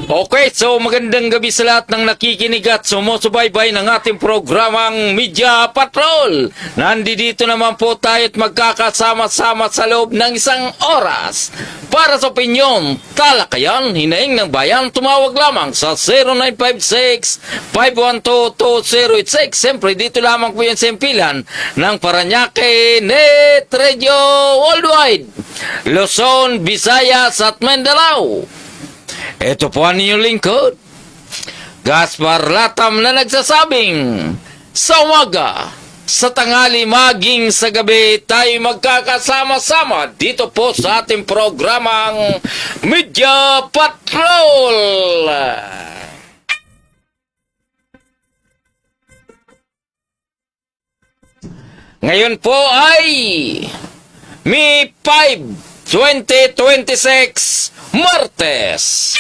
Okay, so magandang gabi sa lahat ng nakikinig at sumusubaybay ng ating programang Media Patrol. Nandito naman po tayo at magkakasama-sama sa loob ng isang oras para sa opinyon, talakayan, hinaing ng bayan. Tumawag lamang sa 0956-512-2086. Siyempre, dito lamang po yung simpilan ng Paranaque Net Radio Worldwide, Luzon, Visayas at Mindanao. Ito po ang inyong lingkod, Gaspar Latam, na nagsasabing sa umaga, sa tanghali, maging sa gabi, tayo magkakasama-sama dito po sa ating programang Media Patrol. Ngayon po ay May 5, 2026, Martes.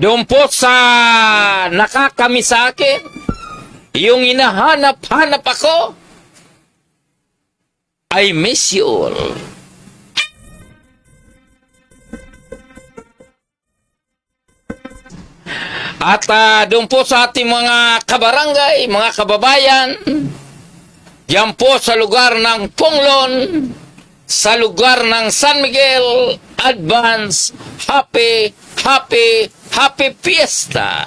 Doon po sa nakakami sa akin, yung hinahanap-hanap ako, I miss you all. At doon po sa ating mga kabarangay, mga kababayan, yan po sa lugar ng Ponglon, sa lugar ng San Miguel, advance, happy fiesta.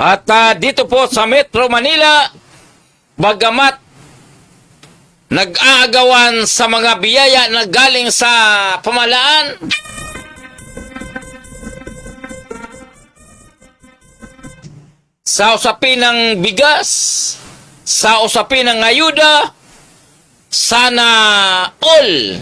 At dito po sa Metro Manila, bagamat nag-aagawan sa mga biyaya na galing sa pamahalaan, sa usapin ng bigas, sa usapin ng ayuda, sana all.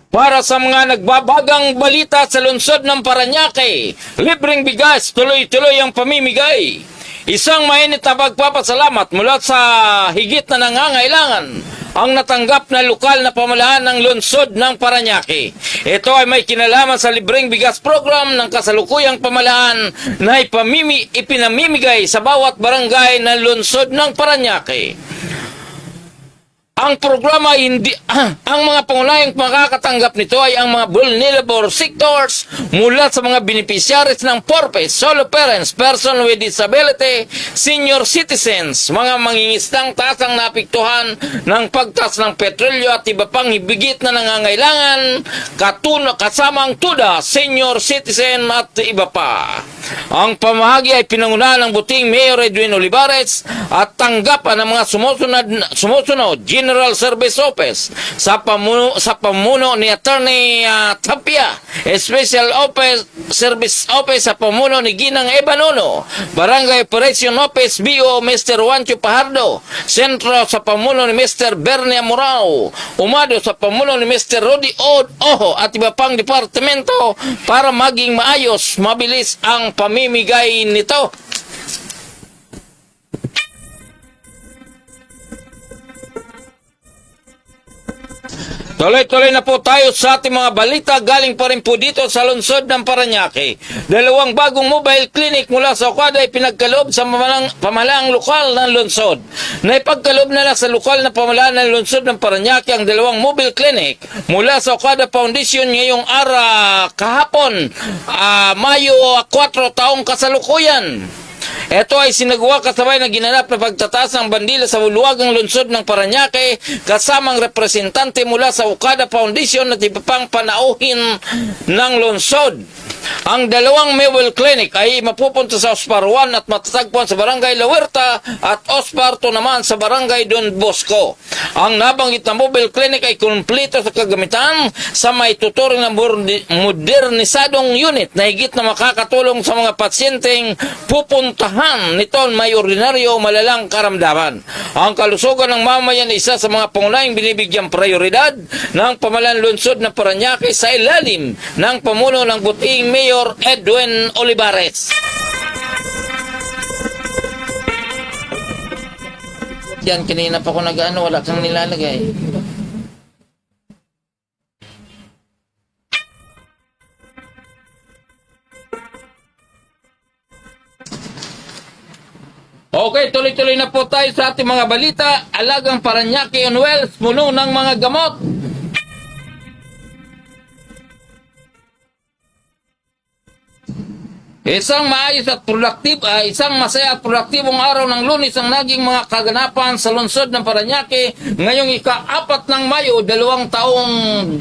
Para sa mga nagbabagang balita sa lungsod ng Paranaque, libreng bigas, tuloy-tuloy ang pamimigay. Isang mainit na pagpapasalamat mula sa higit na nangangailangan ang natanggap na lokal na pamahalaan ng lungsod ng Paranaque. Ito ay may kinalaman sa libreng bigas program ng kasalukuyang pamahalaan na ipinamimigay sa bawat barangay ng lungsod ng Paranaque. Ang programa ang mga pangunahing makakatanggap nito ay ang mga vulnerable sectors mula sa mga beneficiaries ng PORPE, solo parents, person with disability, senior citizens, mga mangingisdang tasang naapektuhan ng pagtaas ng petrolyo at iba pang hibigit na nangangailangan, kasamang TUDA, senior citizen at iba pa. Ang pamahagi ay pinangunahan ng buting Mayor Edwin Olivares at tanggapan ng mga sumusunod General Service Office sa pamuno ni Attorney Tapia, Special Service Office sa pamuno ni Ginang Ebanono, Barangay Operation Office BO Mr. Juancho Pajardo, Sentro sa pamuno ni Mr. Bernie Amorao, Umado sa pamuno ni Mr. Rodi Oho at iba pang departamento para maging maayos, mabilis ang pamimigay nito. Tuloy-tuloy na po tayo sa ating mga balita. Galing pa rin po dito sa lungsod ng Paranaque. Dalawang bagong mobile clinic mula sa Okada ay pinagkaloob sa pamahalaang lokal ng lungsod. Naipagkaloob na lang sa lokal na pamahalaan ng lungsod ng Paranaque ang dalawang mobile clinic mula sa Okada Foundation ngayong kahapon, Mayo 4 taong kasalukuyan. Ito ay sinagawa kasabay na ginanap na pagtataas ng bandila sa buluwagang lungsod ng Paranaque kasamang representante mula sa Okada Foundation at iba pang panauhin ng lungsod. Ang dalawang mobile clinic ay mapupunta sa Ospar 1 at matatagpuan sa Barangay La Huerta at Ospar 2 naman sa Barangay Don Bosco. Ang nabanggit na mobile clinic ay kumpleto sa kagamitan sa may tuturing na modernisadong unit na higit na makakatulong sa mga pasyenteng pupuntahan nito may ordinaryo o malalang karamdaman. Ang kalusugan ng mamayan ay isa sa mga pangunahing binibigyang prioridad ng pamahalaan lungsod ng Paranaque sa ilalim ng pamuno ng buting Mayor Edwin Olivares. Yan, kanina pa ko nag-ano, wala kang nilalagay. Okay, tuloy-tuloy na po tayo sa ating mga balita. Alagang Paranaque on Wells, puno ng mga gamot. Isang maayos at isang masaya at produktibong araw ng Lunes ang naging mga kaganapan sa lungsod ng Paranaque ngayong ika-4 ng Mayo, 2026.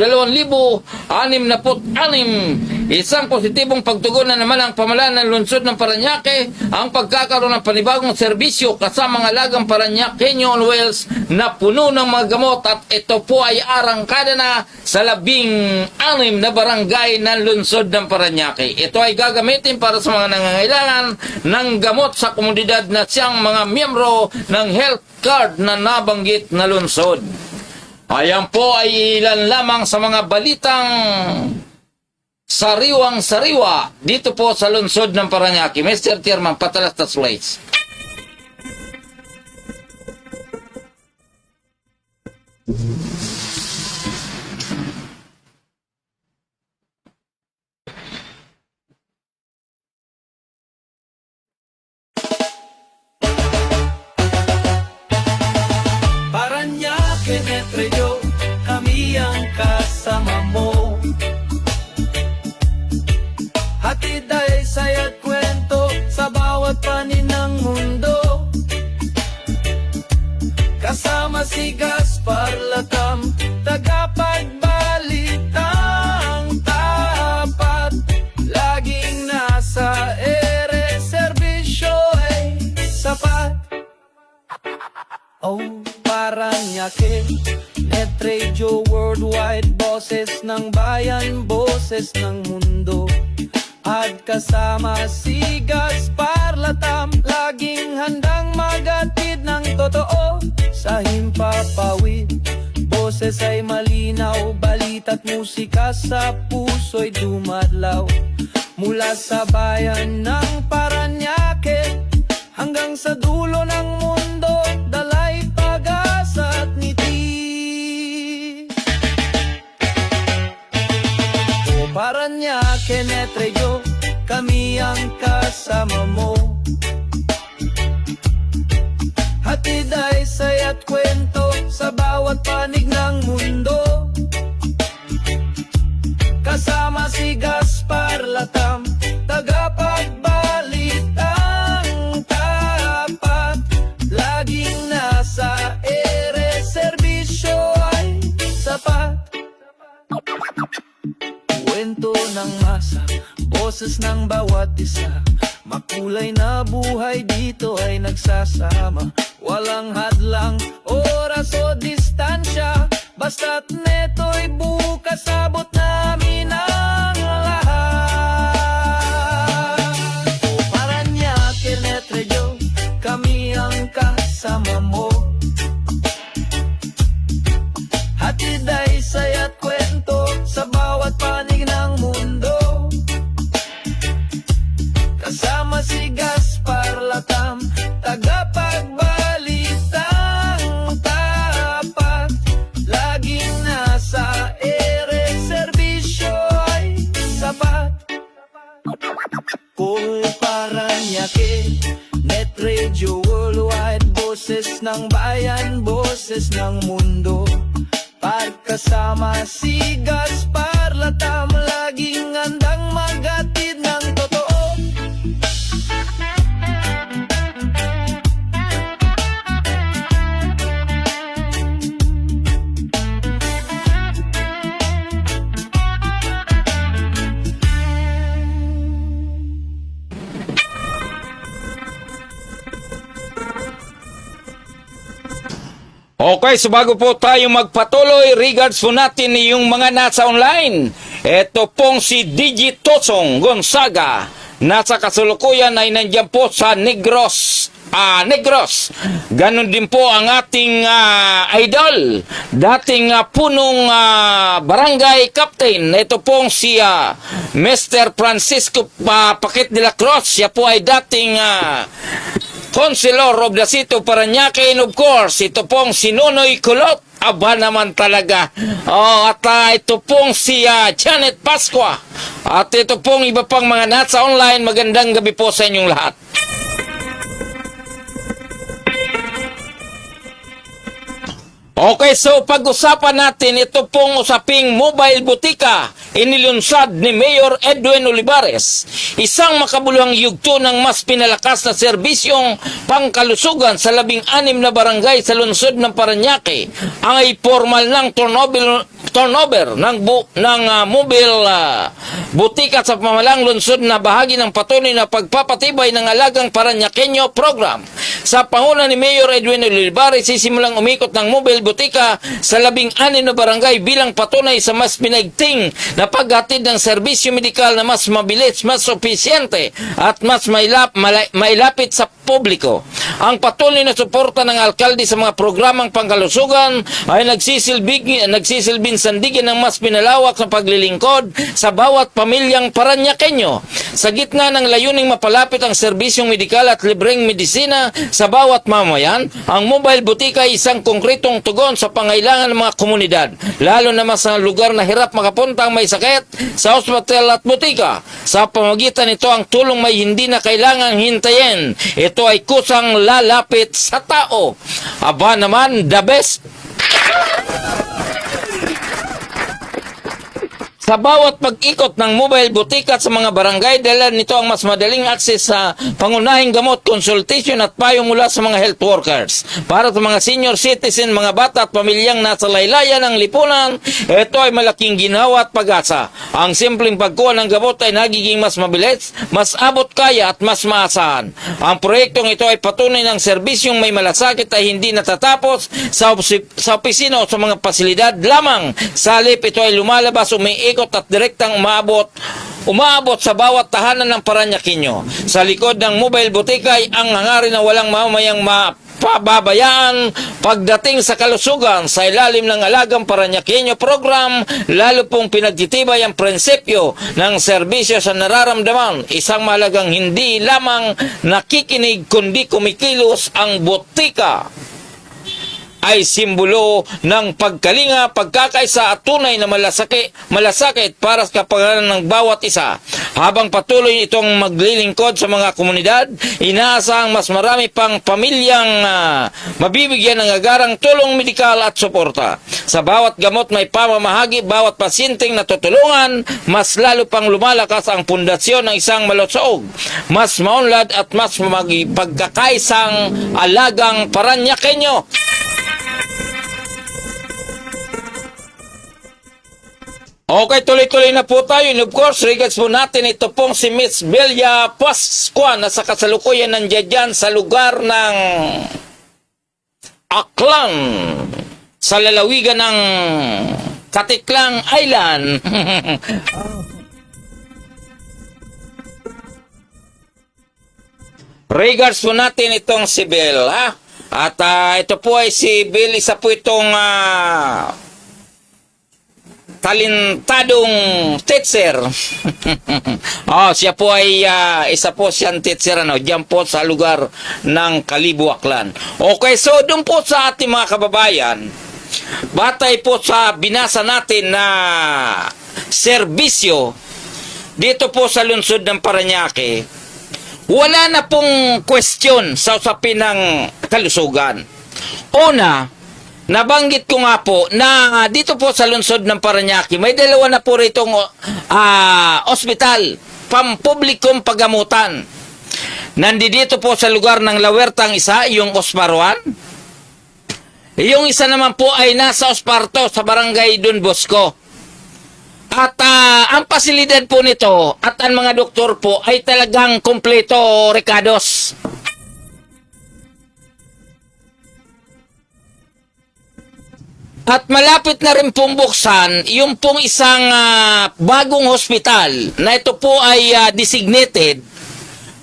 Isang positibong pagtugon na naman ang pamahalaan ng lungsod ng Paranaque ang pagkakaroon ng panibagong serbisyo kasama ng Alagang Paranaqueño on Wells na puno ng mga gamot, at ito po ay arangkada na sa 16 na barangay ng lungsod ng Paranaque. Ito ay gagamitin para sa mga nangangailangan ng gamot sa komunidad na siyang mga miyembro ng health card na nabanggit na lungsod. Ayan po ay ilan lamang sa mga balitang sariwang-sariwa dito po sa lungsod ng Paranaque. Mr. Chairman, patalastas place. Paranaque Netreo, kami ang kasama mo. Hatid ay saya't kwento sa bawat panin ng mundo. Kasama si Gaspar Latam, tagapagbalitang tapat. Laging nasa ere, serbisyo ay sapat. Oh, Paranaque Netreo worldwide, boses ng bayan, boses ng mundo. At kasama si Gaspar Latam, laging handang magatid ng totoo sa himpapawid. Boses ay malinaw, balita't musika sa puso'y dumadlaw. Mula sa bayan ng Paranaque hanggang sa dulo ng mundo, dalay pag-asa at ngiti. O Paranaque Netreo, kami ang kasama mo. Hatid ay saya't kwento sa bawat panig ng mundo. Kasama si Gaspar Latam, tagapagbalitang tapat. Laging nasa ere, serbisyo ay sapat. Kwento ng masa, boses ng bawat isa. Makulay na buhay dito ay nagsasama. Walang hadlang, oras o distansya, basta't neto'y bukas, abot namin ang lahat. O Paranaque Netreo, kami ang kasama mo. Hatid ay saya't kwento sa bawat panig ng mundo. Kasama si Gaspar Latam, tagapagbalitang tapat. Laging nasa ere, serbisyo ay sapat. Ko'y Paranaque Netreo worldwide, boses ng bayan, boses ng mundo. Pagkasama si Gaspar Latam, laging handang magatid ng totoo. Okay, so bago po tayo magpatuloy, regards po natin yung mga nasa online. Ito pong si Digitosong Gonzaga. Nasa kasalukuyan ay nandiyan po sa Negros. Ganon din po ang ating idol, dating punong barangay captain. Ito pong si Mr. Francisco Paquet de la Cruz. Siya po ay dating Conselor of the City of Paranaque, and of course, ito pong si Nonoy Kulot. Aba naman talaga. At ito pong si Janet Pasqua. At ito pong iba pang mga nasa online. Magandang gabi po sa inyong lahat. Okay, so pag-usapan natin ito pong usaping mobile butika inilunsad ni Mayor Edwin Olivares. Isang makabuluhang yugto ng mas pinalakas na serbisyong pangkalusugan sa 16 na barangay sa lungsod ng Parañaque. Ang ay formal ng turnover ng mobile butika sa pamalang lungsod na bahagi ng patuloy na pagpapatibay ng Alagang Parañaqueño program. Sa panguna ni Mayor Edwin Olivares, sisimulang umikot ng mobile butika sa 16 na barangay bilang patunay sa mas pinaigting na paghatid ng serbisyo medikal na mas mabilis, mas opisyente at mas mailapit sa publiko. Ang patuloy na suporta ng alkalde sa mga programang pangkalusugan ay nagsisilbing sandigan ng mas pinalawak na paglilingkod sa bawat pamilyang Parañaqueño. Sa gitna ng layuning mapalapit ang serbisyong medikal at libreng medisina sa bawat mamayan, ang mobile butika ay isang konkretong tugon sa pangailangan ng mga komunidad, lalo na sa lugar na hirap makapunta ang may sakit sa ospital at butika. Sa pamagitan nito, ang tulong may hindi na kailangang hintayin. Ito ay kusang lalapit sa tao. Aba naman, the best! Sa bawat pag-ikot ng mobile butika sa mga barangay, dala nito ang mas madaling akses sa pangunahing gamot, consultation at payo mula sa mga health workers. Para sa mga senior citizen, mga bata at pamilyang nasa laylayan ng lipunan, ito ay malaking ginawa at pag-asa. Ang simpleng pagkuha ng gamot ay nagiging mas mabilis, mas abot kaya at mas maasahan. Ang proyektong ito ay patunay ng serbisyong may malasakit ay hindi natatapos sa opisina o sa mga pasilidad lamang. Sa halip, ito ay lumalabas, umiikot at direktang umaabot sa bawat tahanan ng Parañaqueño. Sa likod ng mobile butika ay ang hangarin na walang mamamayang pababayaan pagdating sa kalusugan. Sa ilalim ng Alagang Parañaqueño program, lalo pong pinagtitibay ang prinsipyo ng serbisyo sa nararamdaman. Isang mahalagang hindi lamang nakikinig kundi kumikilos. Ang butika ay simbolo ng pagkalinga, pagkakaisa at tunay na malasakit para sa kapakanan ng bawat isa. Habang patuloy itong maglilingkod sa mga komunidad, inaasahang mas marami pang pamilyang mabibigyan ng agarang tulong medikal at suporta. Sa bawat gamot may pamamahagi, bawat pasyenteng natutulungan, mas lalo pang lumalakas ang pundasyon ng isang malusog, mas maunlad at mas pagkakaisang Alagang Parañaqueño. Okay, tuloy-tuloy na po tayo. And of course, regards po natin ito pong si Miss Belia Pascua na sa kasalukuyan nandiyan dyan sa lugar ng Aklan sa lalawigan ng Katiklang Island. Regards po natin itong si Bel, ha? At ito po ay si Bel, isa po itong talentadong teacher. Siya po ay isa po siyang teacher diyan po sa lugar ng Kalibo, Aklan. Okay, so doon po sa ating mga kababayan, batay po sa binasa natin na serbisyo dito po sa lungsod ng Parañaque, wala na pong question sa usapin ng kalusugan. Una, nabanggit ko nga po na dito po sa lungsod ng Parañaque, may dalawa na po ritong ospital, pampublikong pagamutan. Nandito po sa lugar ng La Huerta ang isa, yung Osparwan. Yung isa naman po ay nasa Osparto sa barangay Don Bosco. At ang pasilidad po nito at ang mga doktor po ay talagang kompleto, Ricardos. At malapit na rin pong buksan yung pong isang bagong hospital na ito po ay designated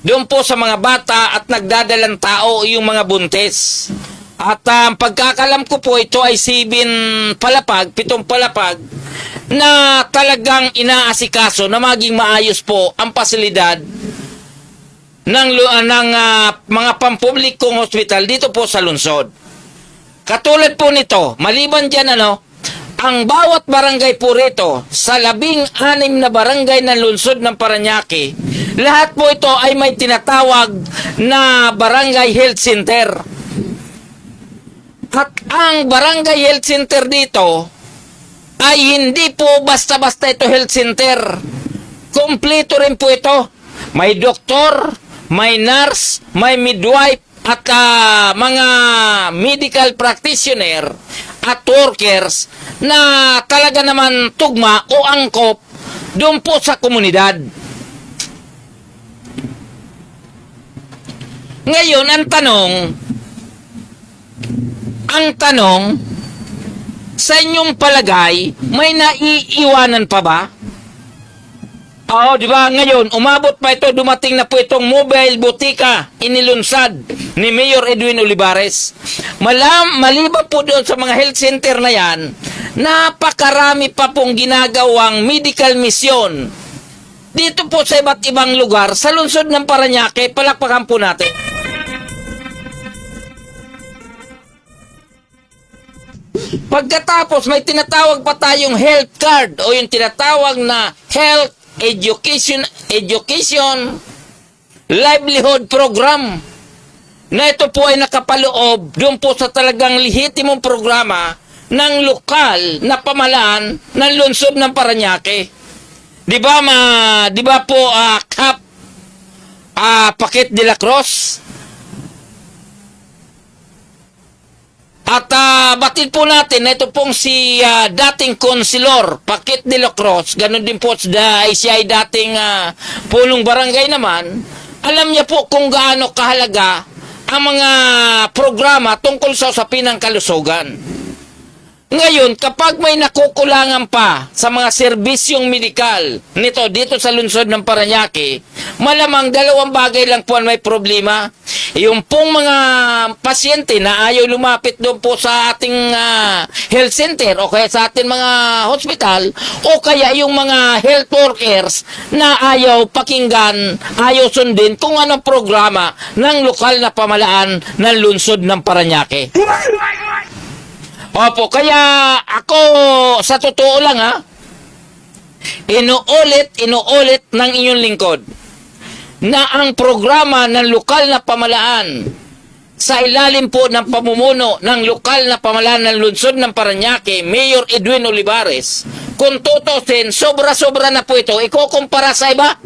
doon po sa mga bata at nagdadalang tao, yung mga buntis. At pagkakalam ko po, ito ay 7 palapag na talagang inaasikaso na maging maayos po ang pasilidad ng mga pampublikong hospital dito po sa lungsod. Katulad po nito, maliban dyan ang bawat barangay po rito sa 16 na barangay ng lungsod ng Parañaque, lahat po ito ay may tinatawag na barangay health center. At ang barangay health center dito ay hindi po basta-basta ito health center. Kompleto rin po ito. May doktor, may nurse, may midwife, at mga medical practitioner at workers na talaga naman tugma o angkop doon po sa komunidad. Ngayon, ang tanong, sa inyong palagay, may naiiwanan pa ba? Oo, di ba? Ngayon, umabot pa ito, dumating na po itong mobile butika inilunsad ni Mayor Edwin Olivares. Maliban po doon sa mga health center na yan, napakarami pa pong ginagawang medical mission. Dito po sa iba't ibang lugar, sa lungsod ng Parañaque, palakpakan po natin. Pagkatapos, may tinatawag pa tayong health card o yung tinatawag na health education livelihood program na ito po ay nakapaloob doon po sa talagang lehitimong programa ng lokal na pamahalaan ng lungsod ng Parañaque. Di ba po CAP Paquet de la Cruz? At batid po natin, ito pong si dating konsilor, Paquet de la Cruz, ganun din po siya ay dating pulong barangay naman, alam niya po kung gaano kahalaga ang mga programa tungkol sa usapin ng kalusugan. Ngayon, kapag may nakukulangan pa sa mga serbisyong medikal nito dito sa lungsod ng Parañaque, malamang dalawang bagay lang po ang may problema. Yung pong mga pasyente na ayaw lumapit doon po sa ating health center o kaya sa ating mga hospital o kaya yung mga health workers na ayaw pakinggan, ayaw sundin kung anong programa ng lokal na pamahalaan ng lungsod ng Parañaque. Opo, kaya ako sa totoo lang inuulit ng inyong lingkod na ang programa ng lokal na pamahalaan sa ilalim po ng pamumuno ng lokal na pamahalaan ng lungsod ng Parañaque, Mayor Edwin Olivares, kung tutusin, sobra-sobra na po ito. Ikukumpara sa iba?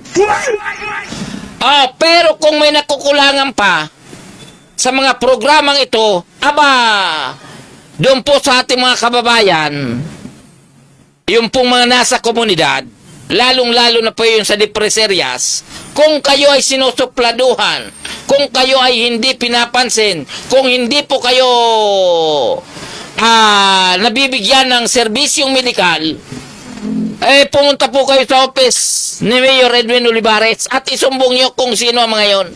Pero kung may nakukulangan pa sa mga programang ito, doon po sa ating mga kababayan, yung pong mga nasa komunidad, lalong-lalo na po yun sa depreserias, kung kayo ay sinusupladuhan, kung kayo ay hindi pinapansin, kung hindi po kayo nabibigyan ng serbisyong medikal, pumunta po kayo sa office ni Mayor Edwin Olivares at isumbong nyo kung sino ang mga yon.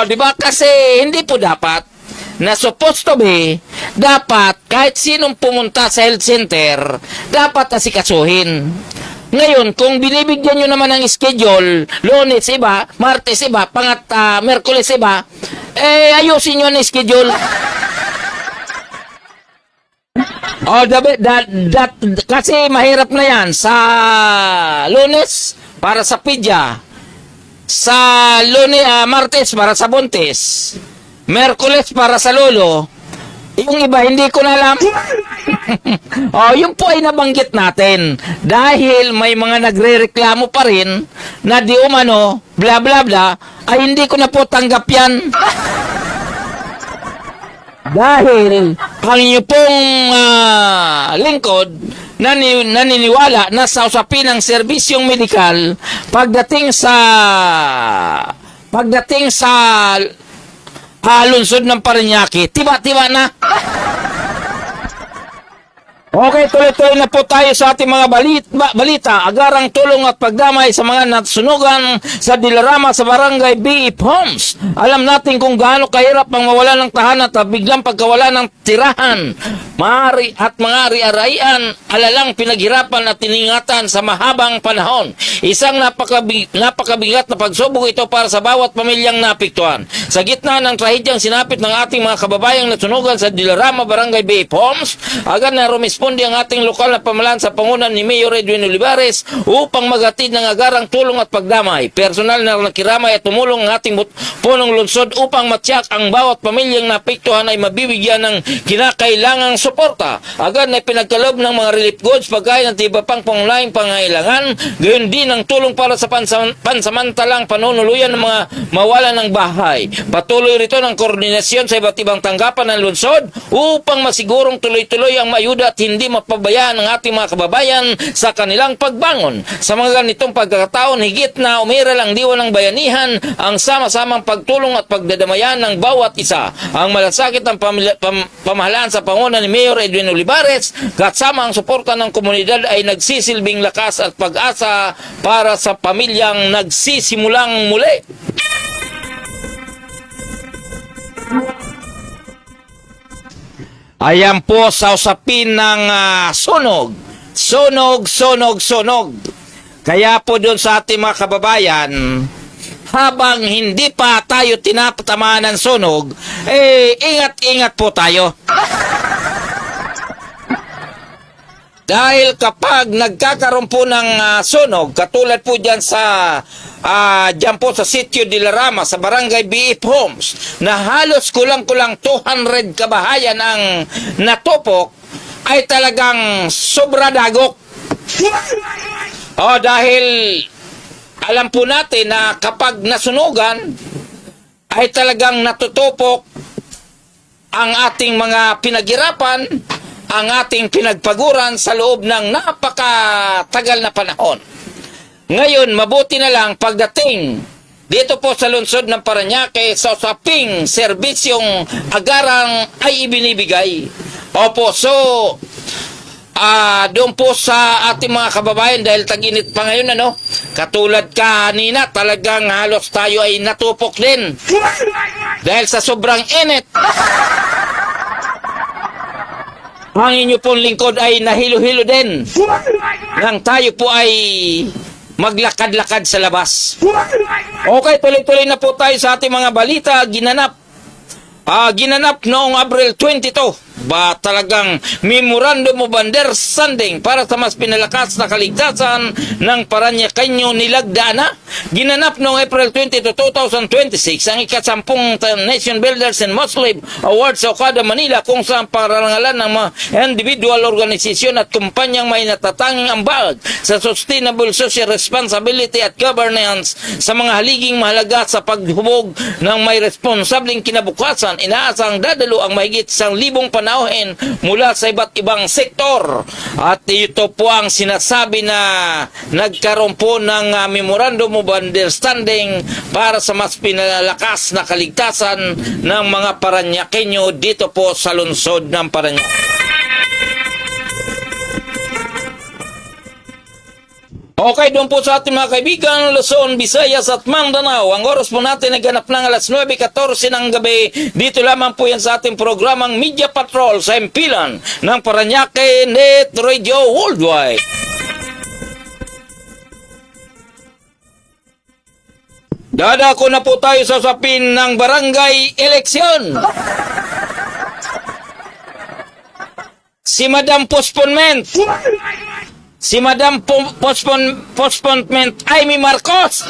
Di ba? Kasi hindi po dapat na supposed to be, dapat kahit sinong pumunta sa health center, dapat asikasuhin. Ngayon, kung binibigyan nyo naman ng schedule, Lunes iba, Martes iba, Merkules iba, ayusin nyo ang schedule. Kasi mahirap na yan. Sa Lunes, para sa pidya. Sa Martes, para sa buntis. Merkules para sa lolo. Yung iba, hindi ko na alam. Yung po ay nabanggit natin. Dahil may mga nagre-reklamo pa rin na di umano, bla bla bla, ay hindi ko na po tanggap yan. Dahil ang inyo pong lingkod naniniwala na sa usapin ng serbisyong medikal pagdating sa lungsod ng Parañaque, tiba-tiba na. Okay, tuloy-tuloy na po tayo sa ating mga balita. Agarang tulong at pagdamay sa mga nasunugan sa dilarama sa barangay B.E. Homes. Alam natin kung gaano kahirap ang mawala ng tahanan at biglang pagkawala ng tirahan. Maaari at mga ari-araian, alalang pinaghirapan at tiningatan sa mahabang panahon. Isang napakabigat na pagsubok ito para sa bawat pamilyang napiktuhan. Sa gitna ng trahedyang sinapit ng ating mga kababayang nasunugan sa Dilarama, Barangay Bay Homes, agad na rumisponde ang ating lokal na pamahalaan sa pangunan ni Mayor Edwin Olivares upang maghatid ng agarang tulong at pagdamay. Personal na nakiramay at tumulong ang ating punong lungsod upang matyak ang bawat pamilyang napektuhan ay mabibigyan ng kinakailangang suporta. Agad na pinagkalob ng mga relief goods, pagkain at iba pang pangunahing pangailangan, gayon din ang tulong para sa pansamantalang panunuluyan ng mga mawalan ng bahay. Patuloy rito ng koordinasyon sa iba't ibang tanggapan ng lungsod upang masigurong tuloy-tuloy ang mayuda at hindi mapabayaan ng ating mga kababayan sa kanilang pagbangon. Sa mga ganitong pagkakataon, higit na umiral ang diwa ng bayanihan, ang sama-samang pagtulong at pagdadamayan ng bawat isa. Ang malasakit ng pamahalaan sa pangunan ni Mayor Edwin Olivares kasama ang suporta ng komunidad ay nagsisilbing lakas at pag-asa para sa pamilyang nagsisimulang muli. Ayan po sa usapin ng sunog. Sunog. Kaya po doon sa ating mga kababayan, habang hindi pa tayo tinatamaan ng sunog, ingat-ingat po tayo. Dahil kapag nagkakaroon po ng sunog, katulad po dyan po sa Sitio Dilarama, sa Barangay BF Homes, na halos kulang-kulang 200 kabahayan ang natupok, ay talagang sobra dagok. Dahil alam po natin na kapag nasunugan, ay talagang natutupok ang ating mga pinaghirapan, ang ating pinagpaguran sa loob ng napakatagal na panahon. Ngayon, mabuti na lang pagdating dito po sa lungsod ng Parañaque sa usaping serbisyong agarang ay ibinibigay. Opo, so doon po sa ating mga kababayan, dahil tag-init pa ngayon, katulad kanina, talagang halos tayo ay natupok din dahil sa sobrang init. Ang inyo pong lingkod ay nahilo-hilo din nang tayo po ay maglakad-lakad sa labas. Okay, tuloy-tuloy na po tayo sa ating mga balita. Ginanap noong Abril 22 talagang memorandum of understanding para sa mas pinalakas na kaligtasan ng Parañaqueño nilagdaan na. Ginanap noong April 22, 2026 ang ika-10 Nation Builders and Muslim Awards sa Okada, Manila, kung saan parangalan ng mga individual, organisasyon at kumpanyang may natatanging ambag sa sustainable social responsibility at governance sa mga haliging mahalaga sa paghubog ng may responsableng kinabukasan. Inaasang dadalo ang mahigit 1,000 panauhin mula sa iba't ibang sektor. At ito po ang sinasabi na nagkaroon po ng memorandum of understanding para sa mas pinalakas na kaligtasan ng mga Parañaqueño dito po sa lungsod ng Parañaque. Okay, doon po sa ating mga kaibigan, Luzon, Visayas at Mindanao. Ang oras po natin ay ganap ng alas 9:14 ng gabi. Dito lamang po yan sa ating programang Media Patrol sa impilan ng Parañaque Net Radio Worldwide. Dadako na po tayo sa usapin ng barangay eleksyon. Si Madam Postponement. Si Madam Postponement Amy Marcos.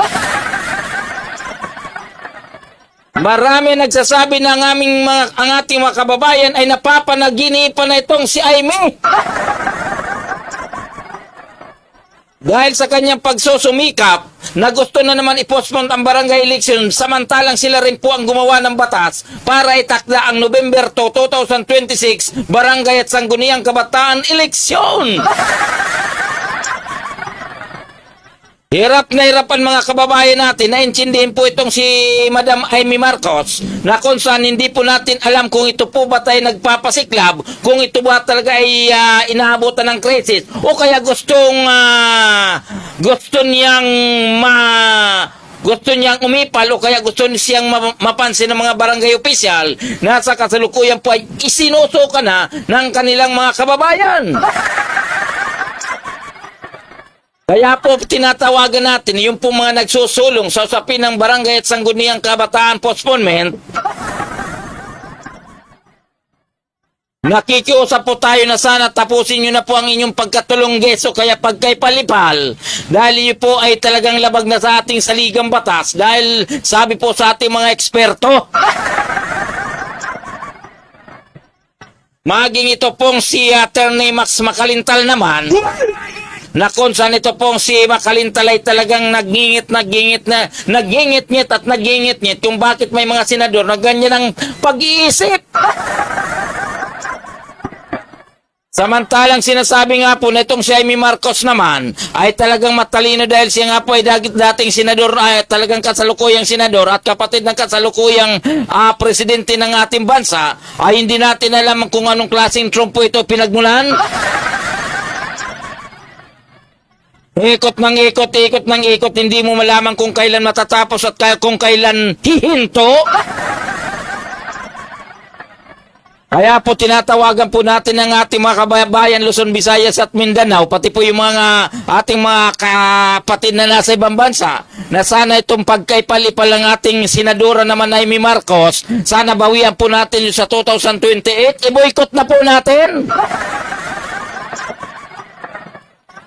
Marami nagsasabi na ang ating mga kababayan ay napapanaginipan na itong si Amy. Dahil sa kanyang pagsusumikap na gusto na naman i-postpone ang barangay election, samantalang sila rin po ang gumawa ng batas para itakda ang November 2, 2026 barangay at sangguniang kabataan eleksyon. Hirap na hirapan mga kababayan natin na intindihin po itong si Madam Amy Marcos na kung saan hindi po natin alam kung ito po ba tayo nagpapasiklab, kung ito ba talaga ay inaabutan ng krisis o kaya gusto niyang umipal o kaya gusto siyang mapansin ng mga barangay opisyal na sa kasalukuyan po ay isinusuka na ng kanilang mga kababayan. Kaya po tinatawagan natin yung po mga nagsusulong sa usapin ng Barangay at Sangguniang Kabataan Postponement. Nakikiusap po tayo na sana tapusin nyo na po ang inyong pagkatulonggeso kaya pagkay palipal dahil yun po ay talagang labag na sa ating saligang batas dahil sabi po sa ating mga eksperto. Maging ito pong si Attorney Max Makalintal naman na kung saan ito pong si Makalintal ay talagang nagingit kung bakit may mga senador na ganyan ang pag-iisip. Samantalang sinasabi nga po na itong si Amy Marcos naman ay talagang matalino dahil siya nga po ay dating senador, ay talagang kasalukuyang senador at kapatid ng kasalukuyang presidente ng ating bansa, ay hindi natin alam kung anong klaseng trumpo ito pinagmulan. Ikot ng ikot, hindi mo malaman kung kailan matatapos at kung kailan hihinto. Kaya po tinatawagan po natin ang ating mga kababayan Luzon, Visayas at Mindanao, pati po yung mga ating mga kapatid na nasa ibang bansa, na sana itong pagkaipalipal ng ating senadora naman Amy Marcos, sana bawian po natin yung sa 2028, i-boycott na po natin.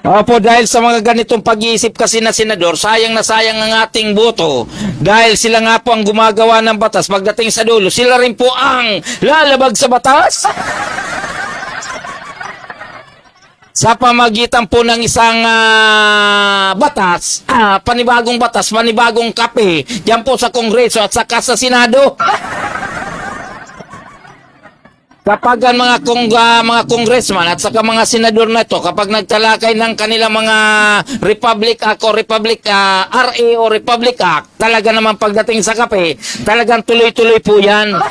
Opo, dahil sa mga ganitong pag-iisip kasi na senador, sayang na sayang ang ating boto. Dahil sila nga po ang gumagawa ng batas. Pagdating sa dulo, sila rin po ang lalabag sa batas. Sa pamagitan po ng isang batas, panibagong batas, panibagong kape, diyan po sa Kongreso at saka sa Senado. Kapag ang mga congressman at saka mga senador na ito, kapag nagtalakay ng kanilang mga Republic Act o RA o Republic Act, talaga naman pagdating sa kape, talagang tuloy-tuloy po yan.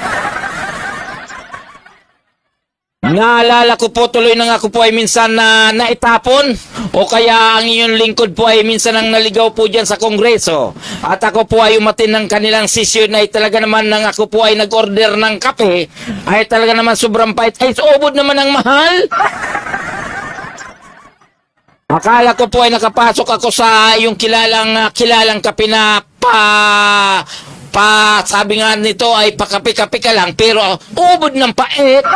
Naalala ko po, tuloy na nga ako po ay minsan na naitapon o kaya ang inyong lingkod po ay minsan ang naligaw po dyan sa Kongreso at ako po ay umatin ng kanilang session ay talaga naman nang ako po ay nag-order ng kape ay talaga naman sobrang pait ay ubod naman ang mahal. Akala ko po ay nakapasok ako sa yung kilalang kape na sabi nga nito ay pakape-kape ka lang pero ubod ng pait.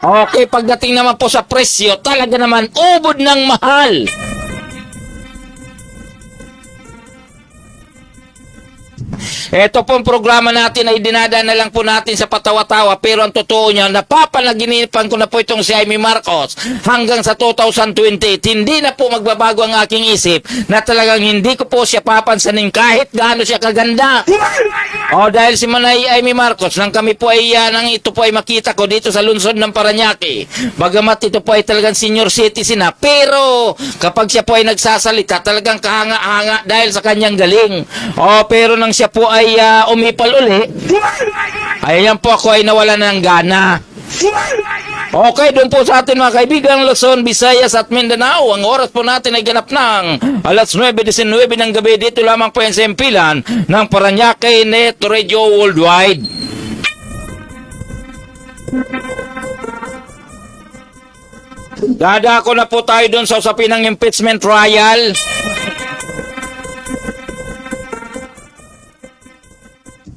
Okay, pagdating naman po sa presyo, talaga naman ubod ng mahal. Ito pong programa natin ay dinadaan na lang po natin sa patawa-tawa pero ang totoo niya, napapanaginipan ko na po itong si Amy Marcos hanggang sa 2028. Hindi na po magbabago ang aking isip na talagang hindi ko po siya papansanin kahit gaano siya kaganda. O dahil si Manay Amy Marcos, nang kami po ay nang ito po ay makita ko dito sa lungsod ng Parañaque, bagamat ito po ay talagang senior citizen na, pero kapag siya po ay nagsasalita, talagang kahanga-hanga dahil sa kanyang galing. O pero nang siya po ay umipal uli, ayan po ako ay nawalan ng gana. Okay, doon po sa atin mga kaibigan Luzon, Visayas at Mindanao. Ang oras po natin ay ganap ng alas 9:19 ng gabi. Dito lamang po yan sa impilan ng Parañaque Net Radio Worldwide. Dadako na po tayo doon sa usapin ng impeachment trial.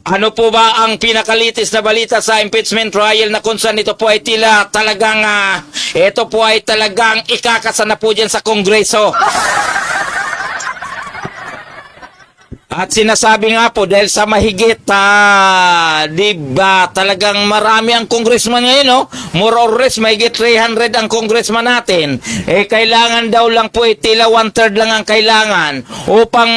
Ano po ba ang pinakalitis na balita sa impeachment trial na kung saan ito po ay talagang ito po ay talagang ikakasa na po dyan sa Kongreso. At sinasabi nga po dahil sa mahigit diba talagang marami ang congressman ngayon, no? More or less mahigit 300 ang congressman natin. Kailangan daw lang po tila 1/3 lang ang kailangan upang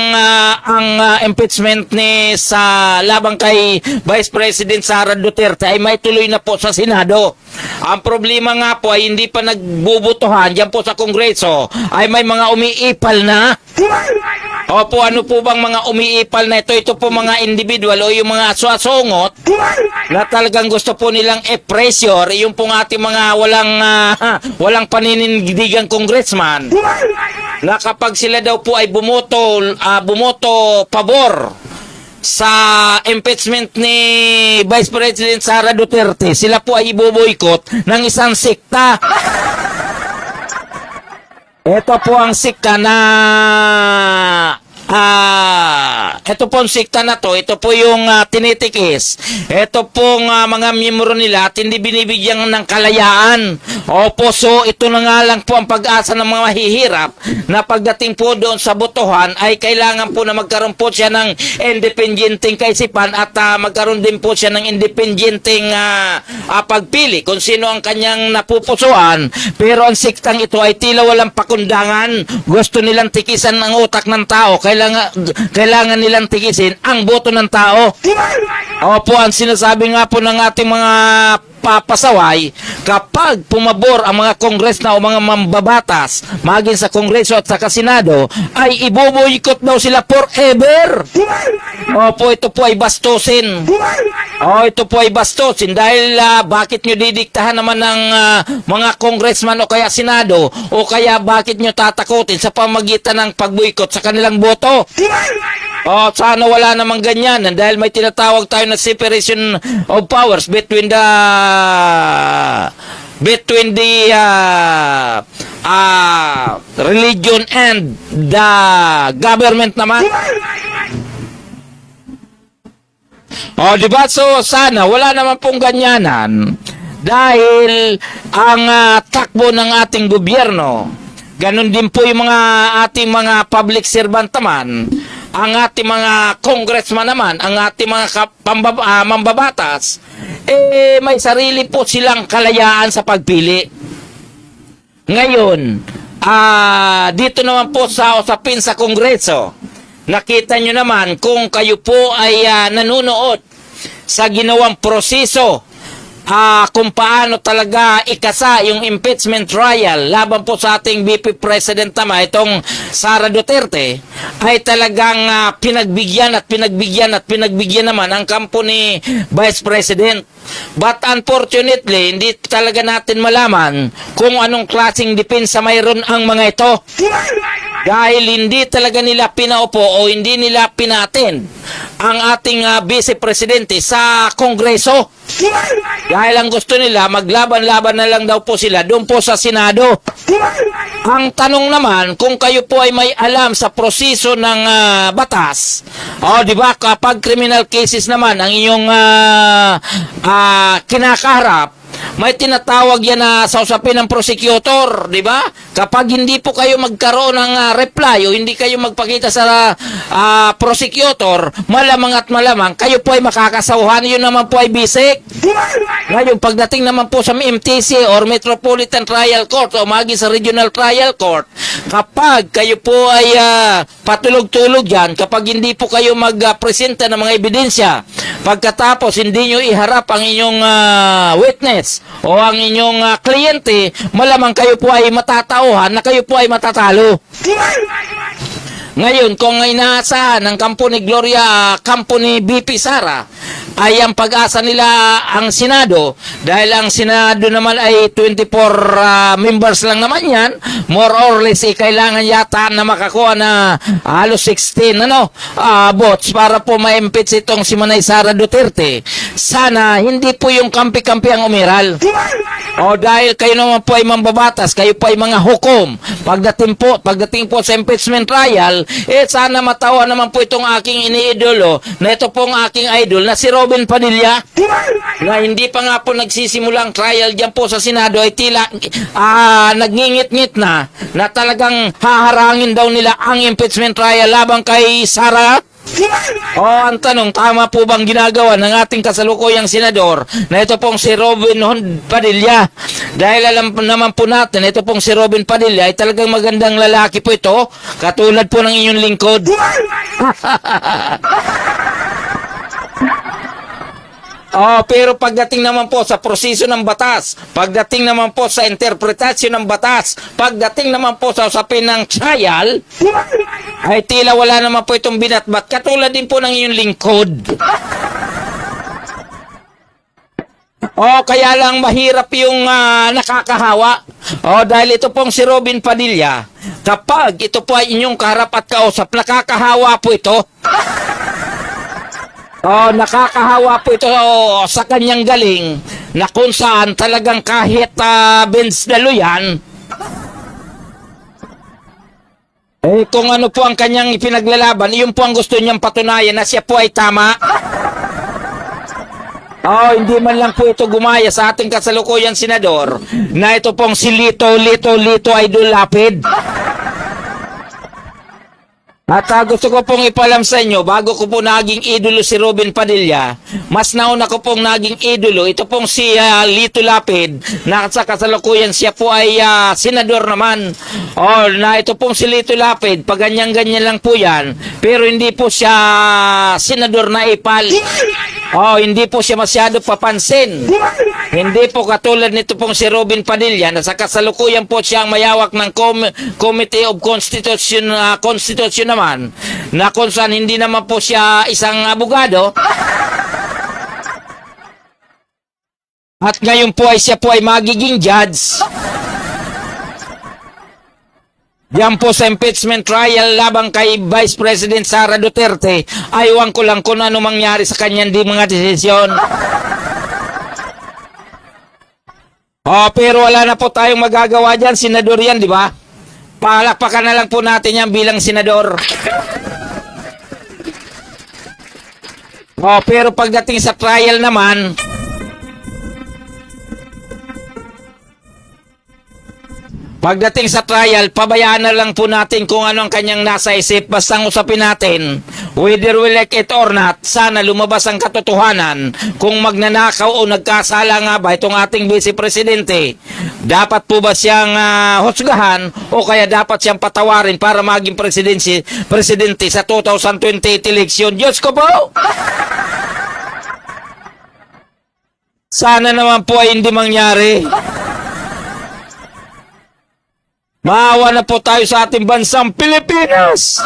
ang impeachment ni sa labang kay Vice President Sara Duterte ay may tuloy na po sa Senado. Ang problema nga po ay hindi pa nagbubutuhan diyan po sa Kongreso ay may mga umiipal na. Opo, ano po bang mga umiipal na ito? Ito po mga individual o yung mga aswasongot na talagang gusto po nilang i-pressure yung pong ating mga walang paninindigang congressman na kapag sila daw po ay bumoto pabor sa impeachment ni Vice President Sara Duterte, sila po ay iboboykot ng isang sekta. Ito po ang sikta na ito po ang sikta na to, ito po yung tinitikis. Ito pong mga miyembro nila at hindi binibigyan ng kalayaan. Opo, so ito na nga lang po ang pag-asa ng mga mahihirap na pagdating po doon sa botohan ay kailangan po na magkaroon po siya ng independenteng kaisipan at magkaroon din po siya ng independenteng pagpili kung sino ang kanyang napupusuan. Pero ang siktang ito ay tila walang pakundangan. Gusto nilang tikisan ang utak ng tao. Kailangan nilang tikisin ang boto ng tao. Opo, ang sinasabi nga po ng ating mga papasaway, kapag pumabor ang mga kongres na o mga mambabatas maging sa kongreso at sa Senado, ay ibuboykot daw sila forever. Opo, ito po ay bastusin. Ito po ay bastusin dahil bakit nyo didiktahan naman ng mga congressman o kaya Senado o kaya bakit nyo tatakutin sa pamagitan ng pagboykot sa kanilang boto? Sana wala namang ganyan dahil may tinatawag tayo na separation of powers between the religion and the government naman. Diba? So, sana wala naman pong ganyanan dahil ang takbo ng ating gobyerno, ganun din po yung mga ating mga public servant naman, ang ating mga congressman naman, ang ating mga mambabatas, may sarili po silang kalayaan sa pagpili. Ngayon, dito naman po sa usapin sa Kongreso, nakita nyo naman kung kayo po ay nanunood sa ginawang proseso kung paano talaga ikasa yung impeachment trial laban po sa ating VP President naman, itong Sara Duterte, ay talagang pinagbigyan naman ang kampo ni Vice President. But unfortunately, hindi talaga natin malaman kung anong klaseng depensa mayroon ang mga ito. Dahil hindi talaga nila pinaupo o hindi nila pinaten ang ating Vice Presidente sa Kongreso. Dahil ang gusto nila, maglaban-laban na lang daw po sila doon po sa Senado. Ang tanong naman, kung kayo po ay may alam sa proseso ng batas, di ba, kapag criminal cases naman ang inyong kinakaharap, may tinatawag yan na sa usapin ng prosecutor, di ba? Kapag hindi po kayo magkaroon ng reply o hindi kayo magpakita sa prosecutor, malamang at malamang kayo po ay makakasauhan. Yun naman po ay bisik. Ngayon, pagdating naman po sa MTC or Metropolitan Trial Court o maging sa Regional Trial Court, kapag kayo po ay patulog-tulog yan, kapag hindi po kayo magpresenta ng mga ebidensya, pagkatapos hindi nyo iharap ang inyong witness o ang inyong kliyente, malamang kayo po ay matatauhan na kayo po ay matatalo. Ngayon, kung inaasahan ng kampo ni Gloria, kampo ni BP Sara, ay ang pag-asa nila ang Senado, dahil ang Senado naman ay 24 members lang naman yan, more or less, kailangan yata na makakuha na halos 16 votes para po ma-impeach itong si Manay Sara Duterte. Sana hindi po yung kampi-kampi ang umiral. Dahil kayo naman po ay mambabatas, kayo po ay mga hukom. Pagdating po sa impeachment trial, sana matawa naman po itong aking iniidolo, na ito pong aking idol na si Robin Padilla, na hindi pa nga po nagsisimula ang trial dyan po sa Senado, ay tila nagngingit-ngit na talagang haharangin daw nila ang impeachment trial laban kay Sara. Ang tanong, tama po bang ginagawa ng ating kasalukuyang senador na ito pong si Robin Padilla? Dahil alam naman po natin, ito pong si Robin Padilla ay talagang magandang lalaki po ito, katulad po ng inyong lingkod. Pero pagdating naman po sa proseso ng batas, pagdating naman po sa interpretasyon ng batas, pagdating naman po sa usapin ng trial, ay tila wala naman po itong binatbat, katulad din po ng inyong lingkod. Kaya lang mahirap yung nakakahawa. Dahil ito pong si Robin Padilla, kapag ito po ay inyong kaharap at kausap, nakakahawa po ito. Nakakahawa po ito sa kanyang galing, na kung saan talagang kahit Benz Daluyan, Eh, kung ano po ang kanyang ipinaglalaban, iyon po ang gusto niyang patunayan na siya po ay tama. Oh, hindi man lang po ito gumaya sa ating kasalukuyan senador na ito pong si Lito Idol Lapid. At gusto ko pong ipalam sa inyo, bago ko po naging idolo si Robin Padilla, mas nauna ko pong naging idolo, ito pong si Lito Lapid, na sa kasalukuyan siya po ay senador naman. Oh, na ito pong si Lito Lapid, pag ganyan-ganyan lang po yan, pero hindi po siya senador na ipal. Oh, hindi po siya masyado papansin. Hindi po katulad nito pong si Robin Padilla na sa kasalukuyan po siyang mayawak ng Committee of Constitution naman, na kung saan hindi naman po siya isang abogado. At ngayon po ay siya po ay magiging judge. Diyan po sa impeachment trial labang kay Vice President Sara Duterte, aywan ko lang kung ano mangyari sa kanyang di mga desisyon. Oh, pero wala na po tayong magagawa dyan, senador yan, di ba? Palakpakan na lang po natin yan bilang senador. Oh, pero pagdating sa trial naman, pabayaan na lang po natin kung ano ang kanyang nasa isip. Basta ang usapin natin, whether we like it or not, sana lumabas ang katotohanan kung magnanakaw o nagkasala nga ba itong ating Vice Presidente. Dapat po ba siyang husgahan o kaya dapat siyang patawarin para maging presidente sa 2028 election? Diyos ko po! Sana naman po ay hindi mangyari. Maawa na po tayo sa ating bansang Pilipinas.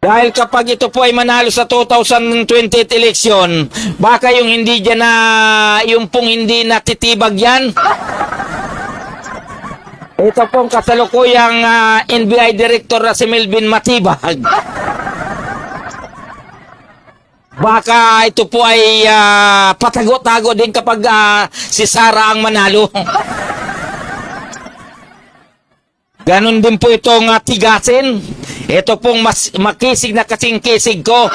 Dahil kapag ito po ay manalo sa 2028 election, baka yung hindi dyan na, yung pong hindi natitibag yan. Ito pong kasalukuyang NBI Director na si Melvin Matibag. Baka ito po ay patago-tago din kapag si Sara ang manalo. Ganon din po itong tigasin. Ito pong makisig na kasing kisig ko.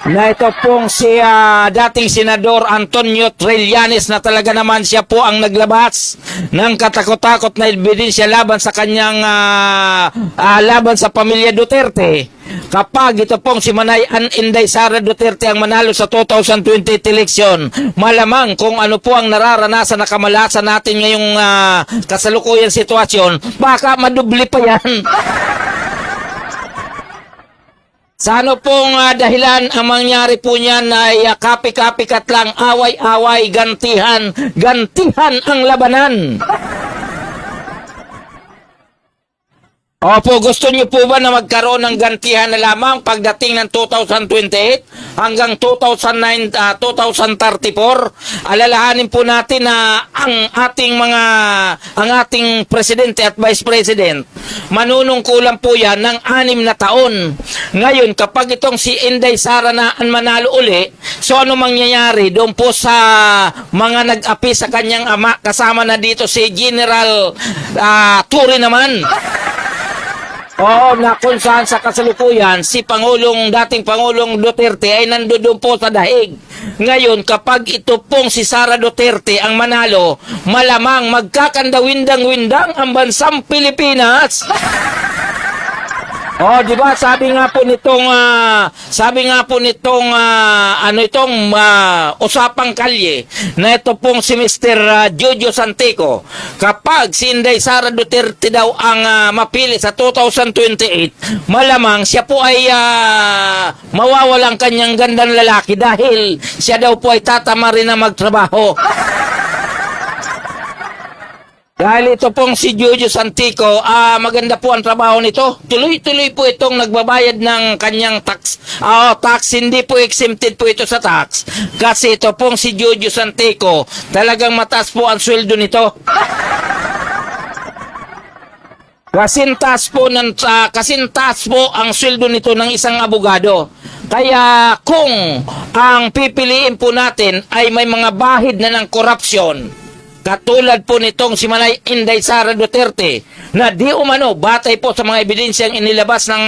Na ito pong si dating Senador Antonio Trillanes na talaga naman siya po ang naglabas ng katakot-takot na ebidensya laban sa kanyang laban sa pamilya Duterte. Kapag ito pong si Manay Inday Sara Duterte ang manalo sa 2028 election, malamang kung ano po ang nararanasan na kamalasan natin ngayong kasalukuyan sitwasyon, baka madubli pa yan. Sa ano pong dahilan ang mangyari po niyan ay kapi-kapikat lang, away-away, gantihan ang labanan. Opo, gusto niyo po ba na magkaroon ng gantihan na lamang pagdating ng 2028 hanggang 2034? Alalahanin po natin na ang ating presidente at vice president, manunungkulan po yan ng 6 na taon. Ngayon, kapag itong si Inday Sara na manalo uli, so ano mangyayari doon po sa mga nag-api sa kanyang ama, kasama na dito si General Turi naman. Oo, na kung saan sa kasalukuyan, si dating Pangulong Duterte ay nandoon po sa daig. Ngayon, kapag ito pong si Sara Duterte ang manalo, malamang magkakandawindang-windang ang bansang Pilipinas. Oh, di ba? Sabi nga po nitong usapang kalye na ito pong si Mr. Jojo Santico. Kapag si Inday Sara Duterte daw ang mapili sa 2028, malamang siya po ay mawawalang kanyang gandang lalaki dahil siya daw po ay tatama rin na magtrabaho. Dahil ito pong si Jojo Santico, maganda po ang trabaho nito. Tuloy-tuloy po itong nagbabayad ng kanyang tax. Tax, hindi po exempted po ito sa tax. Kasi ito pong si Jojo Santico, talagang mataas po ang sweldo nito. Kasintaas po ang sweldo nito ng isang abogado. Kaya kung ang pipiliin po natin ay may mga bahid na ng korupsyon, Katulad po nitong si Manay Inday Sara Duterte na di umano batay po sa mga ebidensyang inilabas ng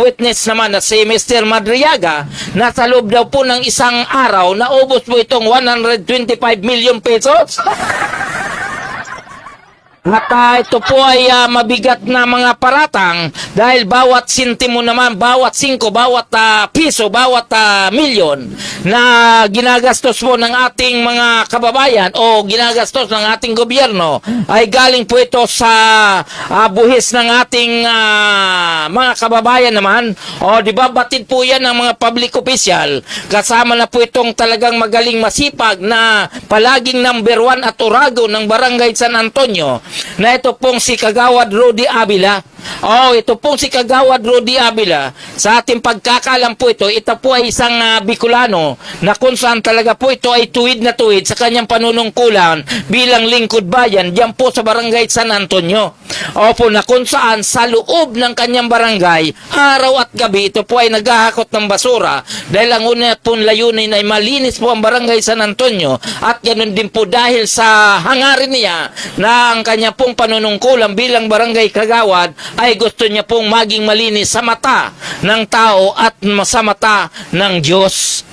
witness naman na si Mr. Madriaga na sa loob daw po ng isang araw naubos po itong 125 million pesos. At ito po ay mabigat na mga paratang dahil bawat sintimo naman, bawat 5, bawat piso, bawat milyon na ginagastos po ng ating mga kababayan o ginagastos ng ating gobyerno ay galing po ito sa buhis ng ating mga kababayan naman. O di ba batid po yan ng mga public official kasama na po itong talagang magaling masipag na palaging number 1 at urago ng Barangay San Antonio na ito pong si Kagawad Rudy Avila. Ito pong si Kagawad Rudy Avila, sa ating pagkakalam po ito po ay isang Bicolano na kung saan talaga po ito ay tuwid na tuwid sa kanyang panunungkulan bilang lingkod bayan diyan po sa Barangay San Antonio. Opo, na kung saan sa loob ng kanyang barangay, araw at gabi ito po ay naghahakot ng basura dahil ang una pong layunin ay malinis po ang Barangay San Antonio at ganoon din po dahil sa hangarin niya na ang kanya pong panunungkulan bilang barangay kagawad ay gusto niya pong maging malinis sa mata ng tao at sa mata ng Diyos.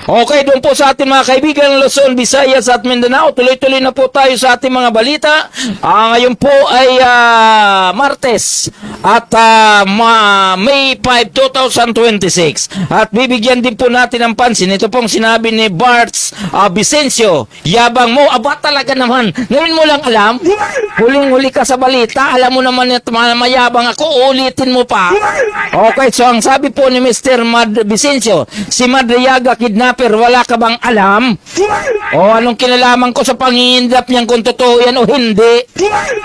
Okay, doon po sa ating mga kaibigan Luzon, Visayas at Mindanao. Tuloy-tuloy na po tayo sa ating mga balita. Ngayon po ay Martes at May 5, 2026. At bibigyan din po natin ng pansin. Ito pong sinabi ni Barts Vicencio. Yabang mo, aba talaga naman. Ngayon mo lang alam. Huling-huli ka sa balita. Alam mo naman na mayabang ako. Ulitin mo pa. Okay, so ang sabi po ni Mr. Vicencio, si Madriaga kidnapper, wala ka bang alam? Anong kinalaman ko sa pangingindap niyan kung totoo yan o hindi?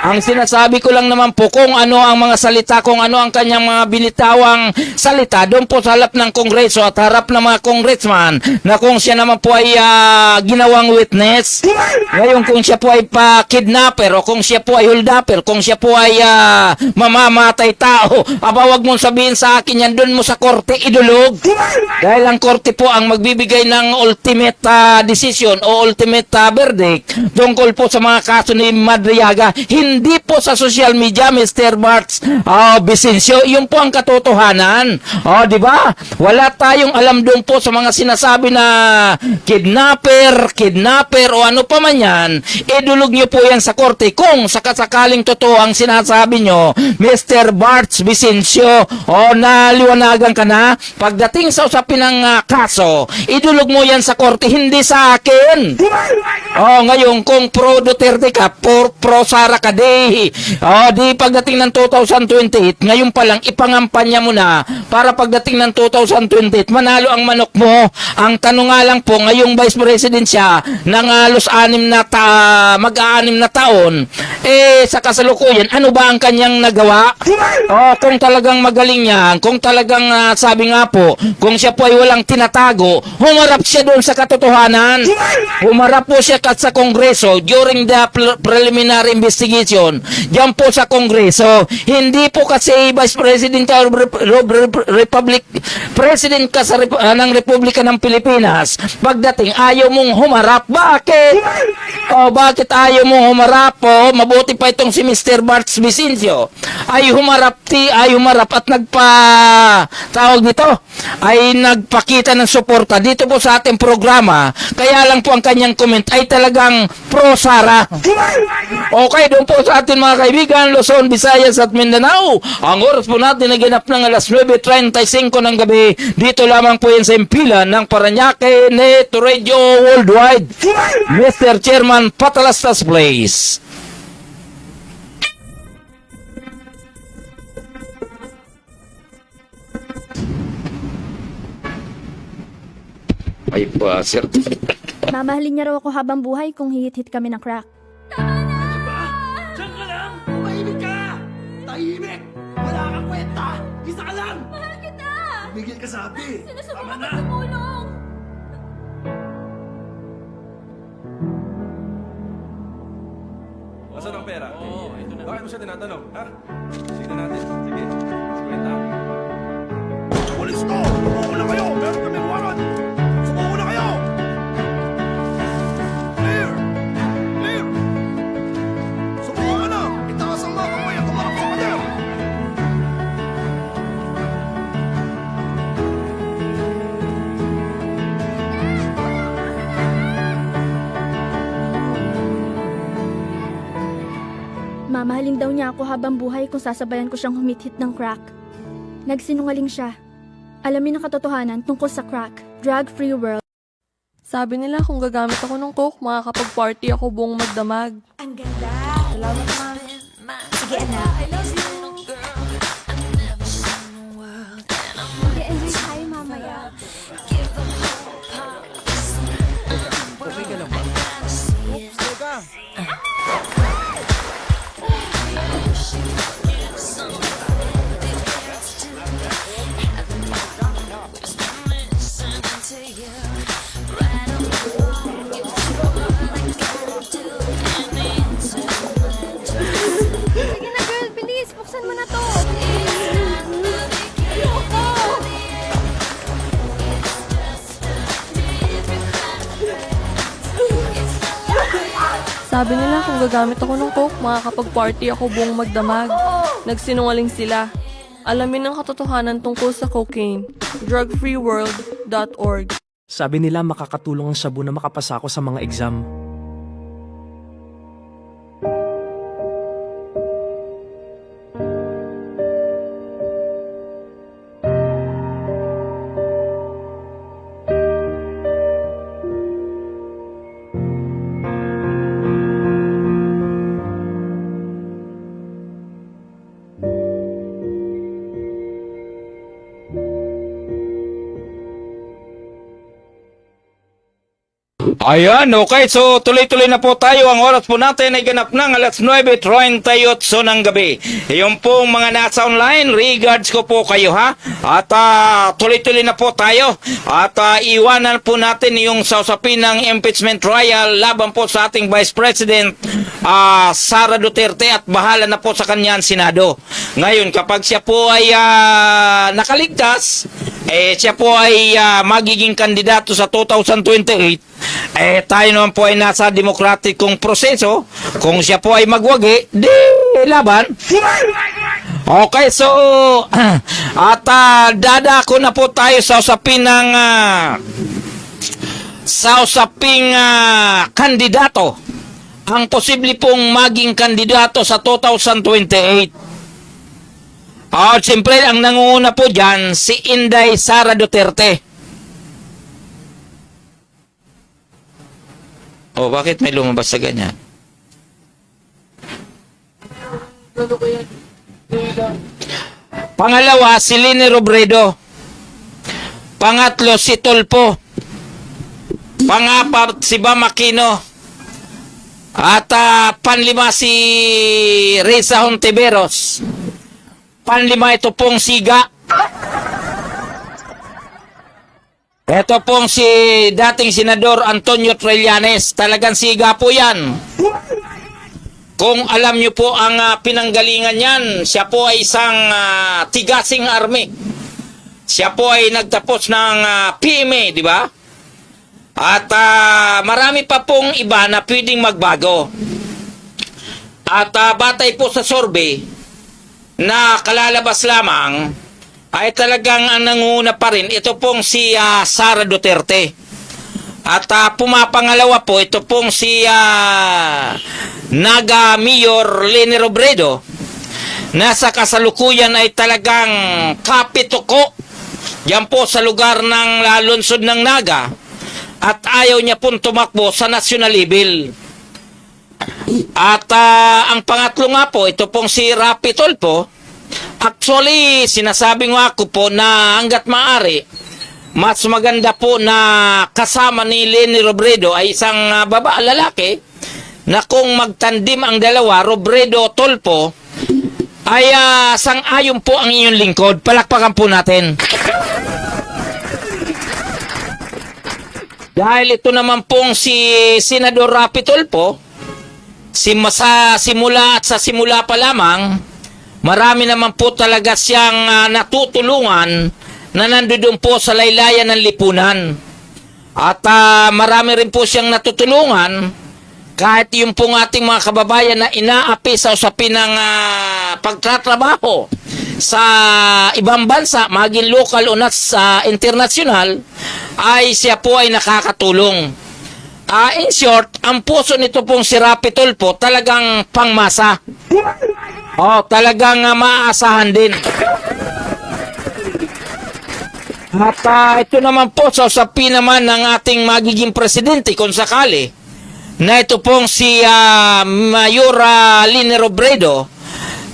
Ang sinasabi ko lang naman po kung ano ang mga salita, kung ano ang kanyang mga binitawang salita doon po sa harap ng Kongreso at harap ng mga congressman na kung siya naman po ay ginawang witness. Ngayon kung siya po ay pa-kidnapper o kung siya po ay holdapper, kung siya po ay mamamatay tao, wag mong sabihin sa akin yan, doon mo sa korte idulog. Dahil ang korte po ang magbibigay ng ultimate decision o ultimate verdict tungkol po sa mga kaso ni Madriaga, hindi po sa social media, Mr. Barts Vicencio. Yun po ang katotohanan. Di ba? Wala tayong alam doon po sa mga sinasabi na kidnapper o ano pa man yan. Idulog nyo po yan sa korte kung sakasakaling totoo ang sinasabi nyo, Mr. Barts Vicencio. Naliwanagan ka na pagdating sa usapin ng kaso, idulog mo yan sa korte, hindi sa akin. Ngayon, kung pro Duterte ka, pro Sara ka, di pagdating ng 2028, ngayon pa lang, ipangampanya mo na para pagdating ng 2028, manalo ang manok mo. Ang tanong nga lang po, ngayong Vice President siya, ng mag-aanim na taon, sa kasalukuyan, ano ba ang kanyang nagawa? Kung talagang magaling yan, kung talagang sabi nga po, kung siya po ay walang tinatago, humarap siya doon sa katotohanan. Humarap po siya sa Kongreso during the preliminary investigation. Diyan po sa Kongreso. Hindi po kasi Vice President ka President ka ng Republika ng Pilipinas. Pagdating, ayaw mong humarap. Bakit? Bakit ayaw mong humarap? Mabuti pa itong si Mr. Barts Vicencio. Ay humarap at tawag dito, ay nagpakita ng suporta dito po sa ating programa. Kaya lang po ang kanyang comment ay talagang pro Sara. Okay, doon po sa ating mga kaibigan Luzon, Visayas at Mindanao. Ang oras po natin na ganap ng alas 9:35 ng gabi. Dito lamang po yan sa impilan ng Paranaque Net Radio Worldwide. Mr. Chairman Patalastas Place. Ay pa, sir. Mamahalin niya raw ako habang buhay kung hihit-hit kami ng crack. Diyan ka lang! Tumahimik ka! Tahimik! Wala kang kwenta! Isa ka lang! Mahal kita! Tumigil ka sabi! Tama Sinusubukan na! ko tumulong! Asan ang pera? Oo, ito na. Bakit mo siya tinatanong? Ha? Tignan natin. Sige. Kwenta. Pulis to! Sumuko na kayo! Meron kami warrant! Sumuko na kayo! Mamahalin daw niya ako habang buhay kung sasabayan ko siyang humithit ng crack. Nagsinungaling siya. Alamin ang katotohanan tungkol sa crack, drug-free world. Sabi nila kung gagamit ako ng coke, makakapag-party ako buong magdamag. Ang ganda. Salamat, ma. Sige, anak. Mag-enjoy tayo mamaya. Okay ka lang ba? Oops, teka. Sige na girl, bilis. Buksan mo na to. Sabi nila kung gagamit ako ng coke, makakapag-party ako buong magdamag. Nagsinungaling sila. Alamin ang katotohanan tungkol sa cocaine. drugfreeworld.org. Sabi nila makakatulong ang shabu na makapasa ako sa mga exam. Ayan, okay. So, tuloy-tuloy na po tayo. Ang oras po natin ay ganap ng alas 9:38 ng gabi. Yung pong mga nasa online, regards ko po kayo, ha? At tuloy-tuloy na po tayo. At iwanan po natin yung sausapin ng impeachment trial laban po sa ating Vice President Sara Duterte at bahala na po sa kanya ang Senado. Ngayon, kapag siya po ay nakaligtas, siya po ay magiging kandidato sa 2028, tayo naman po ay nasa demokratikong proseso. Kung siya po ay magwagi, di laban. Okay, so at dadako na po tayo sa usapin ng kandidato. Ang posible pong maging kandidato sa 2028. Siyempre, ang nangunguna po dyan, si Inday Sara Duterte. Bakit may lumabas sa ganyan? Pangalawa, si Leni Robredo. Pangatlo, si Tulfo. Pangapat, si Bam Aquino. At panlima, si Risa Hontiveros. Panlima, ito pong Siga. Ito pong si dating Senador Antonio Trillanes. Talagang siga po yan. Kung alam nyo po ang pinanggalingan yan, siya po ay isang tigasing army. Siya po ay nagtapos ng PMA, di ba? At marami pa pong iba na pwedeng magbago. At batay po sa survey na kalalabas lamang, ay talagang ang nanguna pa rin, ito pong si Sara Duterte. At pumapangalawa po, ito pong si Naga Mayor Leni Robredo, na sa kasalukuyan ay talagang kapituko yan po sa lugar ng lungsod ng Naga, at ayaw niya pong tumakbo sa national level. At ang pangatlo nga po, ito pong si Rapi Tulfo. Actually, sinasabi nga ako po na hanggat maaari, mas maganda po na kasama ni Leni Robredo ay isang lalaki, na kung magtandim ang dalawa, Robredo, Tulfo, ay sang-ayon po ang inyong lingkod. Palakpakan po natin. Dahil ito naman pong si Senador Rapi Tulfo, sa simula pa lamang, marami naman po talaga siyang natutulungan na nandoon po sa laylayan ng lipunan. At marami rin po siyang natutulungan kahit yung pong ating mga kababayan na inaapi sa usapin ng pagtatrabaho sa ibang bansa, maging local o international, ay siya po ay nakakatulong. In short, ang puso nito pong si Rapi Tulfo talagang pangmasa. Talagang maaasahan din. At ito naman po sa usapin naman ng ating magiging presidente kung sakali na ito pong si Mayor Lene Robredo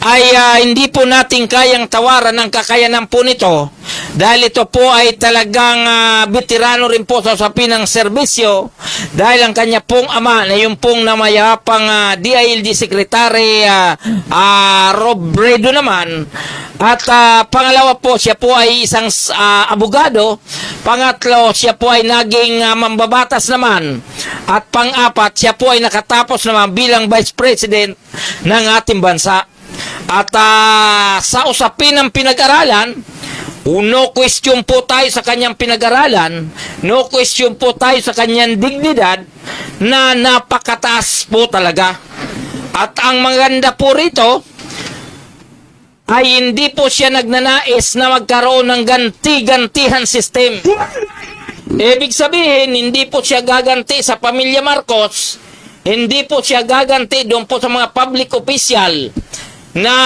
ay hindi po natin kayang tawaran ng kakayanan po nito dahil ito po ay talagang veterano rin po sa usapin ng serbisyo dahil ang kanya pong ama na yung pong namayapang DILG Secretary Robredo naman at pangalawa po siya po ay isang abogado, pangatlo siya po ay naging mambabatas naman at pang-apat siya po ay nakatapos naman bilang Vice President ng ating bansa. At sa usapin ng pinag-aralan, no question po tayo sa kanyang pinag-aralan, no question po tayo sa kanyang dignidad na napakataas po talaga. At ang maganda po rito ay hindi po siya nagnanais na magkaroon ng ganti-gantihan system. Ibig sabihin, hindi po siya gaganti sa pamilya Marcos, hindi po siya gaganti doon po sa mga public official na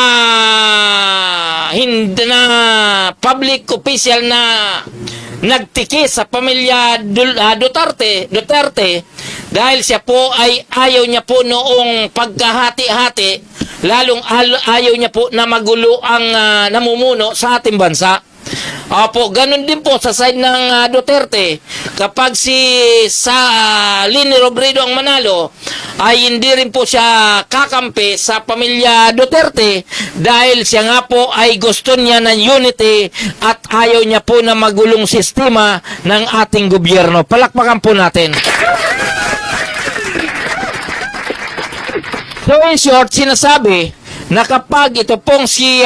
public official na nagtikis sa pamilya Duterte dahil siya po ay ayaw niya po noong pagkahati-hati, lalong ayaw niya po na magulo ang namumuno sa ating bansa. Ganun din po sa side ng Duterte. Kapag sa Lene Robredo ang manalo, ay hindi rin po siya kakampi sa pamilya Duterte dahil siya nga po ay gusto niya ng unity at ayaw niya po na magulong sistema ng ating gobyerno. Palakpakan po natin. So in short, sinasabi na kapag ito pong si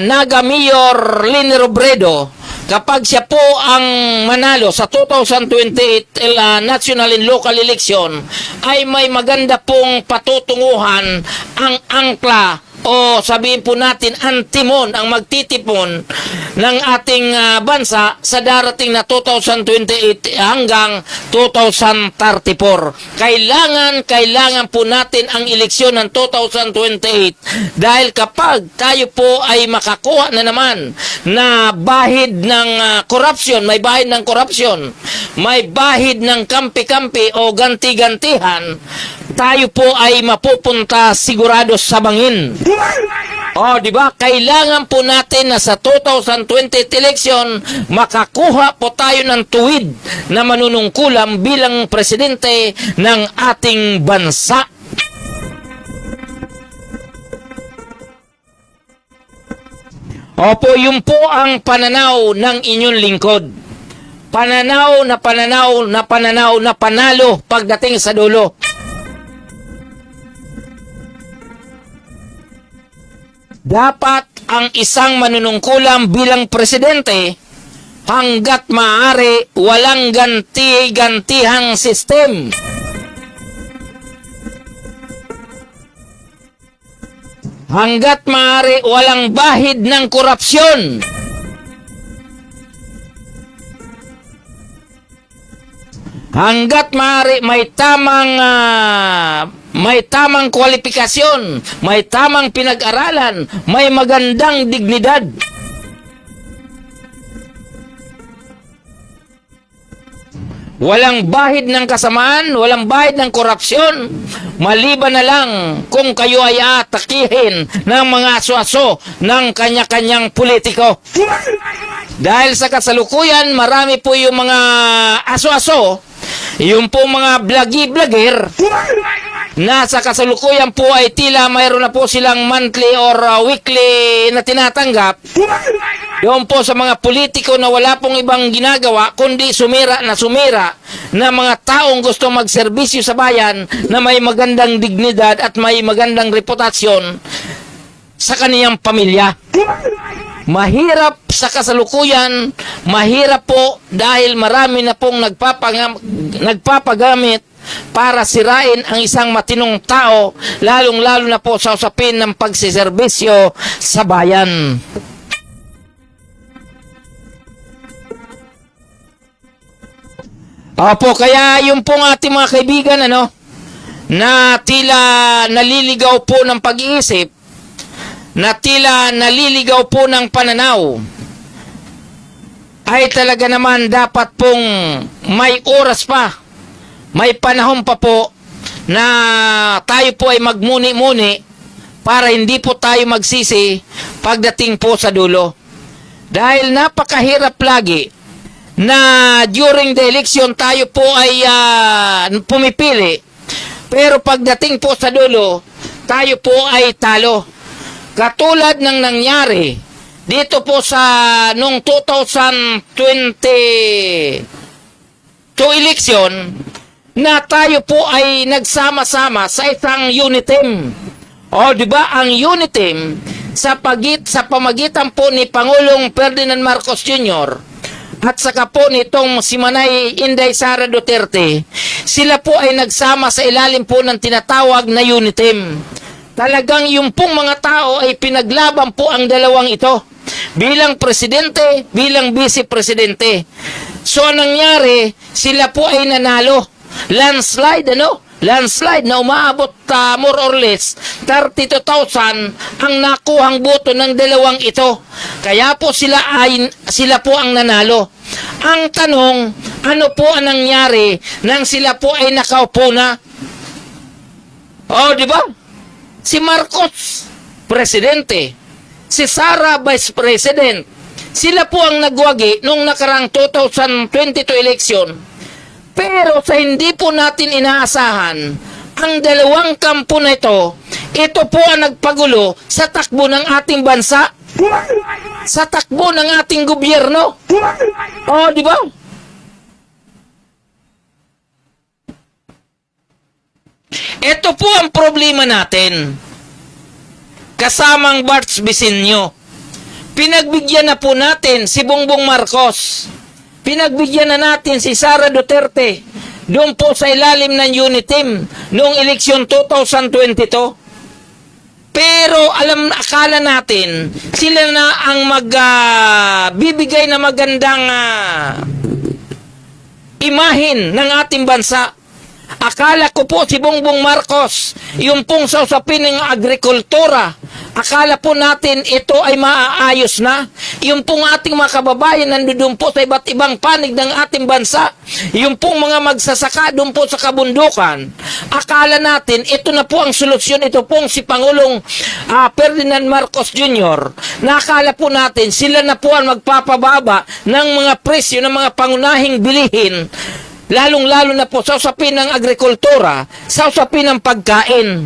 Naga Mayor Lene Robredo, kapag siya po ang manalo sa 2028 national and local election, ay may maganda pong patutunguhan ang angkla o sabihin po natin antimon ang magtitipon ng ating bansa sa darating na 2028 hanggang 2034. Kailangan po natin ang eleksyon ng 2028 dahil kapag tayo po ay makakuha na naman na bahid ng korupsyon, may bahid ng korupsyon, may bahid ng kampi-kampi o ganti-gantihan, tayo po ay mapupunta sigurado sa bangin. Di ba? Kailangan po natin na sa 2020 election makakuha po tayo ng tuwid na manunungkulan bilang presidente ng ating bansa. Yun po ang pananaw ng inyong lingkod. Pananaw na panalo pagdating sa dulo. Dapat ang isang manunungkulan bilang presidente hanggat maaari walang ganti-gantihang sistem. Hanggat maaari walang bahid ng korupsyon. Hanggat maaari may tamang kwalifikasyon, may tamang pinag-aralan, may magandang dignidad. Walang bahid ng kasamaan, walang bahid ng korupsyon, maliban na lang kung kayo ay atakihin ng mga aso-aso ng kanya-kanyang politiko. Dahil sa kasalukuyan, marami po yung mga aso-aso, yung po mga blogger na sa kasalukuyan po ay tila mayroon na po silang monthly or weekly na tinatanggap. Doon po sa mga politiko na wala pong ibang ginagawa kundi sumira na mga taong gusto magserbisyo sa bayan na may magandang dignidad at may magandang reputasyon sa kaniyang pamilya. Mahirap sa kasalukuyan, mahirap po dahil marami na pong nagpapagamit para sirain ang isang matinong tao, lalong-lalo na po sa usapin ng pagsiserbisyo sa bayan. Kaya yung pong ating mga kaibigan, na tila naliligaw po ng pag-iisip, na tila naliligaw po ng pananaw, ay talaga naman dapat pong may oras pa, may panahon pa po na tayo po ay magmuni-muni para hindi po tayo magsisi pagdating po sa dulo. Dahil napakahirap lagi na during the election tayo po ay pumipili, pero pagdating po sa dulo, tayo po ay talo. Katulad ng nangyari dito po sa nung 2022 election, na tayo po ay nagsama-sama sa isang unit team. O, di ba, ang unit team sa pamagitan po ni Pangulong Ferdinand Marcos Jr. at saka po nitong si Manay Inday Sara Duterte, sila po ay nagsama sa ilalim po ng tinatawag na unit team. Talagang yung pong mga tao ay pinaglaban po ang dalawang ito bilang presidente, bilang vice-presidente. So, anong nangyari, sila po ay nanalo. Landslide, landslide na umaabot more or less 32,000 ang nakuhang boto ng dalawang ito. Kaya po sila po ang nanalo. Ang tanong, ano po ang nangyari nang sila po ay nakaupo na? Oh, di ba? Si Marcos, presidente. Si Sara, vice president. Sila po ang nagwagi nung nakarang 2022 election. Pero sa hindi po natin inaasahan, ang dalawang kampo na ito po ang nagpagulo sa takbo ng ating bansa, sa takbo ng ating gobyerno. Oh, di ba? Ito po ang problema natin. Kasamang Barts Bisinyo. Pinagbigyan na po natin si Bongbong Marcos. Pinagbigyan na natin si Sara Duterte doon po sa ilalim ng unit team noong eleksyon 2022. Pero akala natin sila na ang bibigay na magandang imahin ng ating bansa. Akala ko po si Bongbong Marcos, yung pong sa usapin ng agrikultura, akala po natin ito ay maaayos na. Yung pong ating mga kababayan nandoon po sa iba't ibang panig ng ating bansa, yung pong mga magsasaka doon po sa kabundukan, akala natin ito na po ang solusyon. Ito pong si Pangulong Ferdinand Marcos Jr. Nakala po natin sila na po ang magpapababa ng mga presyo ng mga pangunahing bilihin, lalong-lalo na po sa usapin ng agrikultura, sa usapin ng pagkain.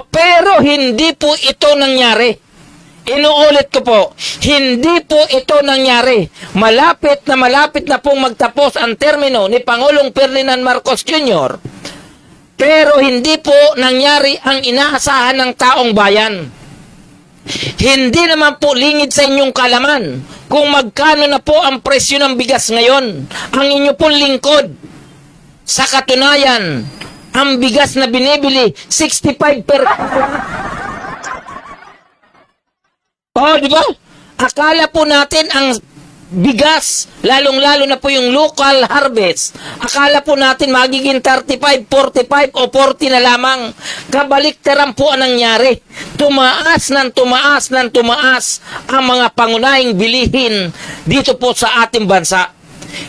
Pero hindi po ito nangyari. Inuulit ko po, hindi po ito nangyari. Malapit na pong magtapos ang termino ni Pangulong Ferdinand Marcos Jr. Pero hindi po nangyari ang inaasahan ng taong bayan. Hindi naman po lingid sa inyong kalaman kung magkano na po ang presyo ng bigas ngayon. Ang inyo pong lingkod. Sa katunayan, ang bigas na binibili, 65 per... di ba? Akala po natin ang bigas, lalong-lalo na po yung local harvest, akala po natin magiging 35, 45 o 40 na lamang. Kabaliktaran po ang nangyari. Tumaas ang mga pangunahing bilihin dito po sa ating bansa.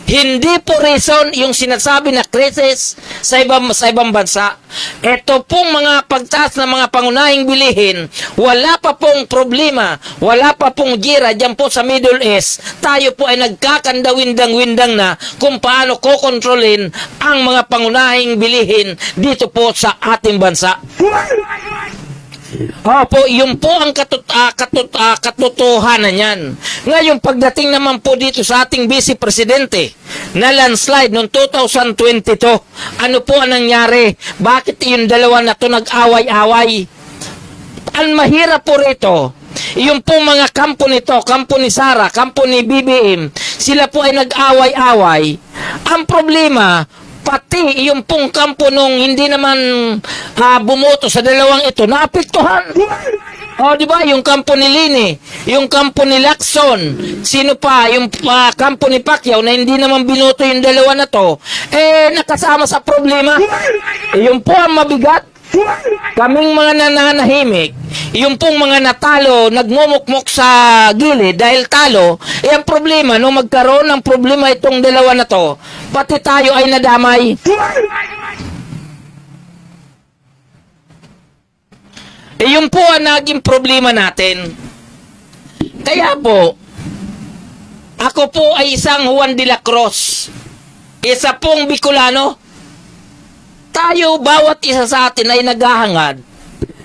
Hindi po reason yung sinasabi na krisis sa ibang bansa. Ito pong mga pagtaas ng mga pangunahing bilihin, wala pa pong problema, wala pa pong gira dyan po sa Middle East. Tayo po ay nagkakandawindang-windang na kung paano kokontrolin ang mga pangunahing bilihin dito po sa ating bansa. Opo, yun po ang katotohanan yan. Ngayon, pagdating naman po dito sa ating vice-presidente na landslide noong 2022, ano po ang nangyari? Bakit yung dalawa na to nag-away-away? Ang mahirap po rito, yung po mga kampo nito, kampo ni Sara, kampo ni BBM, sila po ay nag-away-away. Ang problema, pati yung pong kampo nung hindi naman bumoto sa dalawang ito, naapektuhan. O, di ba? Yung kampo ni Lini, yung kampo ni Lacson, sino pa? Yung kampo ni Pacquiao na hindi naman binoto yung dalawa na to, nakasama sa problema. Yung po ang mabigat. Kaming mga nananahimik, yung pong mga natalo, nagmumukmok sa gilid dahil talo, ang problema, no, magkaroon ng problema itong dalawa na to, pati tayo ay nadamay. Yun po ang naging problema natin. Kaya po, ako po ay isang Juan de la Cruz, isa pong Bicolano. Tayo, bawat isa sa atin ay naghahangad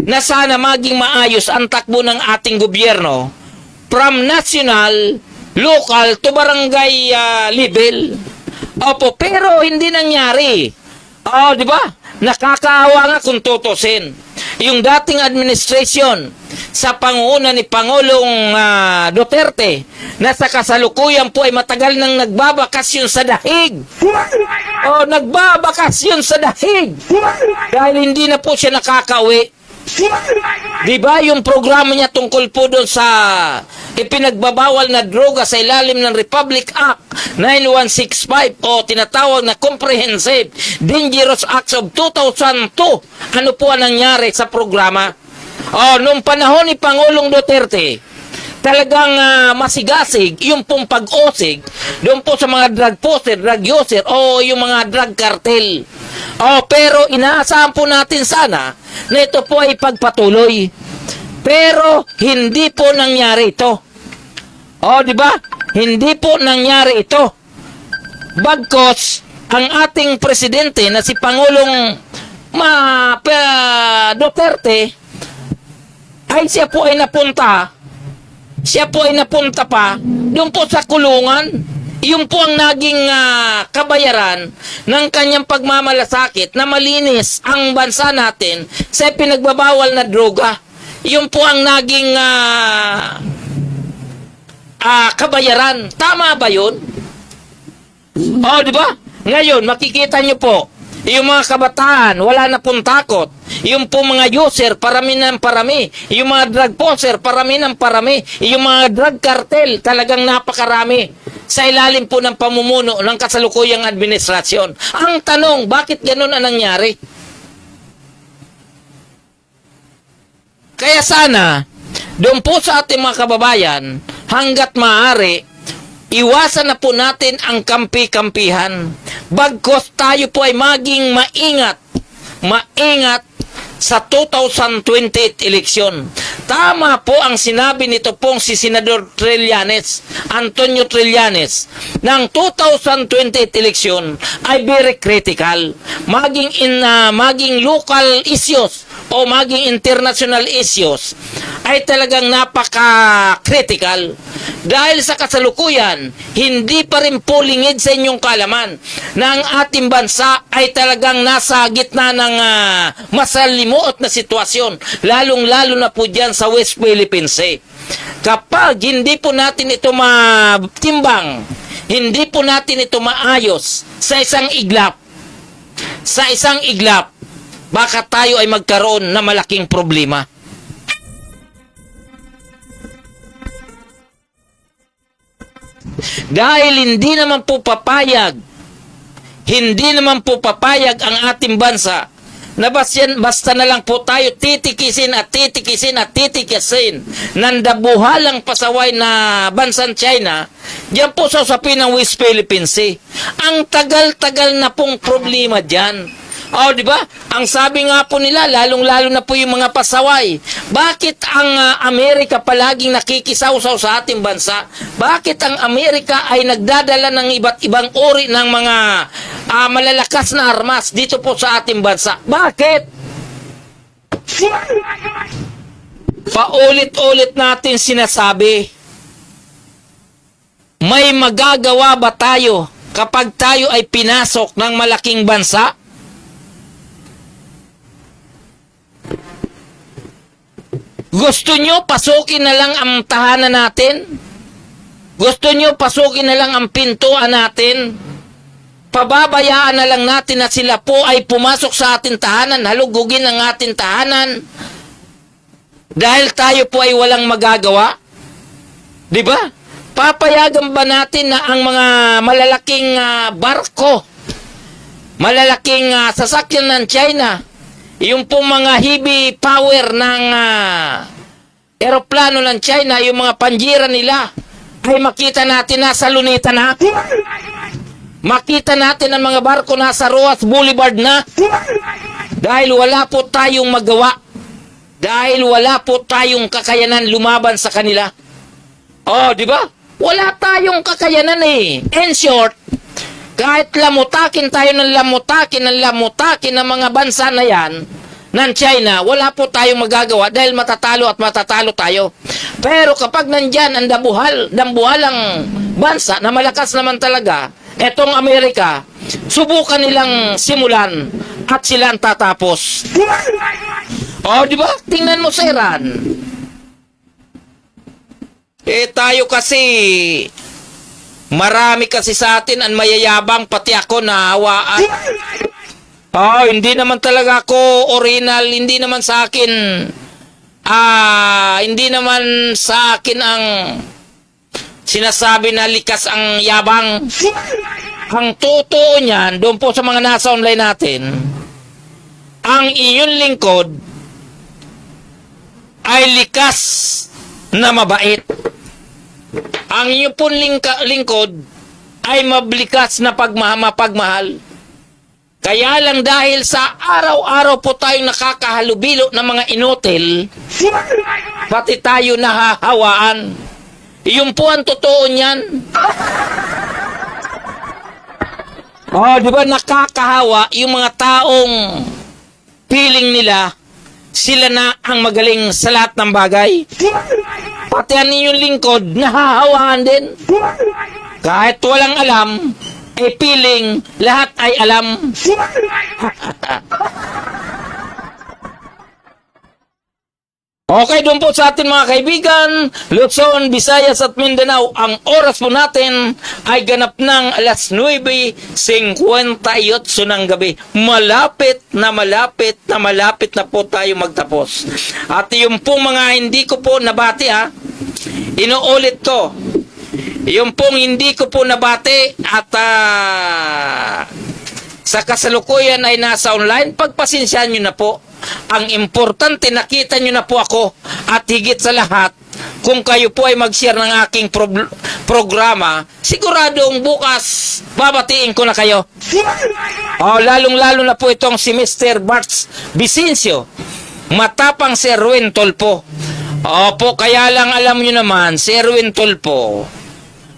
na sana maging maayos ang takbo ng ating gobyerno from national, local to barangay level. Opo, pero hindi nangyari. Di ba? Nakakaawa nga kung tutusin. Yung dating administration sa pangunguna ni Pangulong Duterte na sa kasalukuyan po ay matagal nang nagbabakasyon sa dahig. Nagbabakasyon sa dahig. Dahil hindi na po siya nakakauwi. Diba yung programa niya tungkol po doon sa ipinagbabawal na droga sa ilalim ng Republic Act 9165 o tinatawag na Comprehensive Dangerous Acts of 2002. Ano po ang nangyari sa programa? Noong panahon ni Pangulong Duterte, talagang masigasig yung pong pag-osig doon po sa mga drug poster, drug user o yung mga drug cartel. Pero inaasahan po natin sana na ito po ay pagpatuloy. Pero hindi po nangyari ito. Di ba? Hindi po nangyari ito. Bagkos ang ating presidente na si Pangulong Duterte ay siya po ay napunta pa doon po sa kulungan. Yung po ang naging kabayaran ng kanyang pagmamalasakit na malinis ang bansa natin sa pinagbabawal na droga. Yung po ang naging kabayaran. Tama ba yun? Di ba? Ngayon, makikita nyo po, yung mga kabataan, wala na pong takot. Yung po mga user, parami ng parami. Yung mga drug poser, parami ng parami. Yung mga drug cartel, talagang napakarami. Sa ilalim po ng pamumuno ng kasalukuyang administrasyon. Ang tanong, bakit ganun ang nangyari? Kaya sana, doon po sa ating mga kababayan, hanggat maaari, iwasan na po natin ang kampi-kampihan. Bagkos tayo po ay maging maingat sa 2028 eleksyon. Tama po ang sinabi nito pong si Senador Antonio Trillanes, ng 2028 eleksyon ay very critical. Maging local issues o maging international issues ay talagang napaka-critical. Dahil sa kasalukuyan, hindi pa rin po lingid sa inyong kalaman na ang ating bansa ay talagang nasa gitna ng masalimuot na sitwasyon, lalong-lalo na po dyan sa West Philippine Sea. Kapag hindi po natin ito matimbang, hindi po natin ito maayos sa isang iglap, baka tayo ay magkaroon na malaking problema. Dahil hindi naman po papayag ang ating bansa na basta na lang po tayo titikisin ng dabuhalang pasaway na bansang China, diyan po sa usapin ng West Philippine Sea. Ang tagal-tagal na pong problema diyan. Di ba? Ang sabi nga po nila, lalong-lalo na po yung mga pasaway. Bakit ang Amerika palaging nakikisawsaw sa ating bansa? Bakit ang Amerika ay nagdadala ng iba't ibang uri ng mga malalakas na armas dito po sa ating bansa? Bakit? Paulit-ulit natin sinasabi, may magagawa ba tayo kapag tayo ay pinasok ng malaking bansa? Gusto nyo pasukin na lang ang tahanan natin? Gusto nyo pasukin na lang ang pintuan natin? Pababayaan na lang natin na sila po ay pumasok sa ating tahanan, halugugin ang ating tahanan? Dahil tayo po ay walang magagawa? Di ba? Papayagan ba natin na ang mga malalaking barko, malalaking sasakyan ng China, yung pong mga heavy power ng eroplano ng China, yung mga panjira nila, ay makita natin nasa luneta na? Makita natin ang mga barko nasa Roas Boulevard na? Dahil wala po tayong magawa. Dahil wala po tayong kakayanan lumaban sa kanila. Oh, di ba? Wala tayong kakayanan eh. In short, kahit lamutakin tayo ng lamutakin ng mga bansa na yan, ng China, wala po tayong magagawa dahil matatalo at matatalo tayo. Pero kapag nandyan ang dambuhalang bansa na malakas naman talaga, etong Amerika, subukan nilang simulan at sila ang tatapos. Oh, di ba? Tingnan mo sa Iran. Tayo kasi, marami kasi sa atin ang mayayabang, pati ako nahawaan. Oh, hindi naman talaga ako original, hindi naman sa akin, hindi naman sa akin ang sinasabi na likas ang yabang. Ang totoo niyan, doon po sa mga nasa online natin, ang inyong lingkod ay likas na mabait. Ang inyong pong lingkod ay mablikas na mapagmahal. Kaya lang dahil sa araw-araw po tayong nakakahalubilo ng mga inutil, pati tayo nahahawaan. Iyon po ang totoo niyan. Oh, di ba nakakahawa yung mga taong feeling nila sila na ang magaling sa lahat ng bagay? Pati ang inyong lingkod, nahahawaan din. Kahit walang alam, feeling, lahat ay alam. Okay, doon po sa atin mga kaibigan, Luzon, Visayas at Mindanao, ang oras po natin ay ganap ng alas 9:58 ng gabi. Malapit na po tayo magtapos. At yung pong mga hindi ko po nabati inuulit ko. Yung pong hindi ko po nabati at sa kasalukuyan ay nasa online, pagpasensyahan nyo na po. Ang importante, nakita nyo na po ako at higit sa lahat, kung kayo po ay mag-share ng aking programa, siguradong bukas babatiin ko na kayo. Lalong-lalo na po itong si Mr. Bart Vicencio, matapang si Erwin Tolpo. Opo, kaya lang alam nyo naman, si Erwin Tolpo,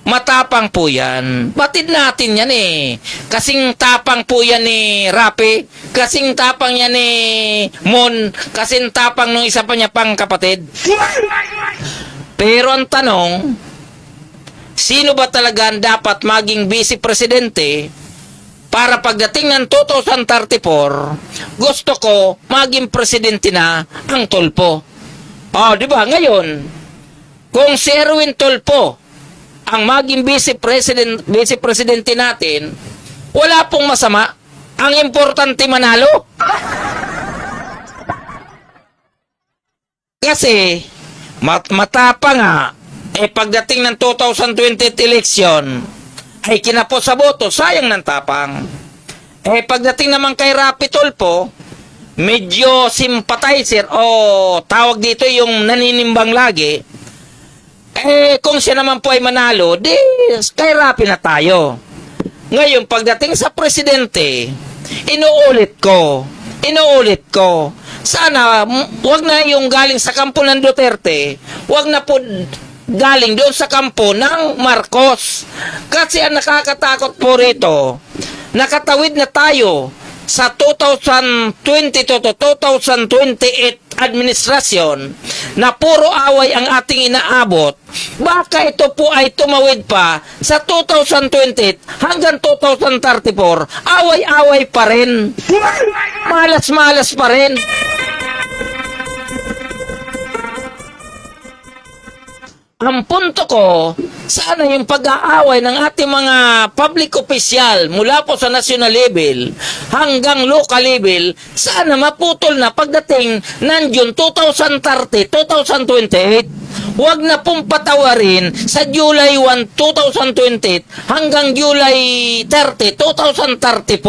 matapang po yan. Batid natin yan eh. Kasing tapang po yan ni Rapi. Kasing tapang yan ni Mon. Kasing tapang nung isa pa niya pang kapatid. Pero ang tanong, sino ba talaga ang dapat maging vice presidente para pagdating ng 2034, gusto ko maging presidente na ang Tolpo. Di ba? Ngayon, kung si Erwin Tolpo ang maging vice presidente natin, wala pong masama. Ang importante manalo. Kasi matapang pagdating ng 2020 election ay kinapos sa boto, sayang ng tapang. Pagdating naman kay Rapi Tolpo, medyo sympathizer o tawag dito yung naninimbang lagi. Kung siya naman po ay manalo, di kay Rapi na tayo. Ngayon, pagdating sa presidente, inuulit ko, sana, wag na yung galing sa kampo ng Duterte, wag na po galing doon sa kampo ng Marcos. Kasi ang nakakatakot po rito, nakatawid na tayo sa 2020 to 2028 administrasyon na puro away ang ating inaabot, baka ito po ay tumawid pa sa 2028 hanggang 2034, away-away pa rin. Malas-malas pa rin. Ang punto ko, sana yung pag-aaway ng ating mga public official mula po sa national level hanggang local level, sana maputol na pagdating ng June 2030, 2028. Huwag na pong patawarin sa July 1, 2028 hanggang July 30, 2034.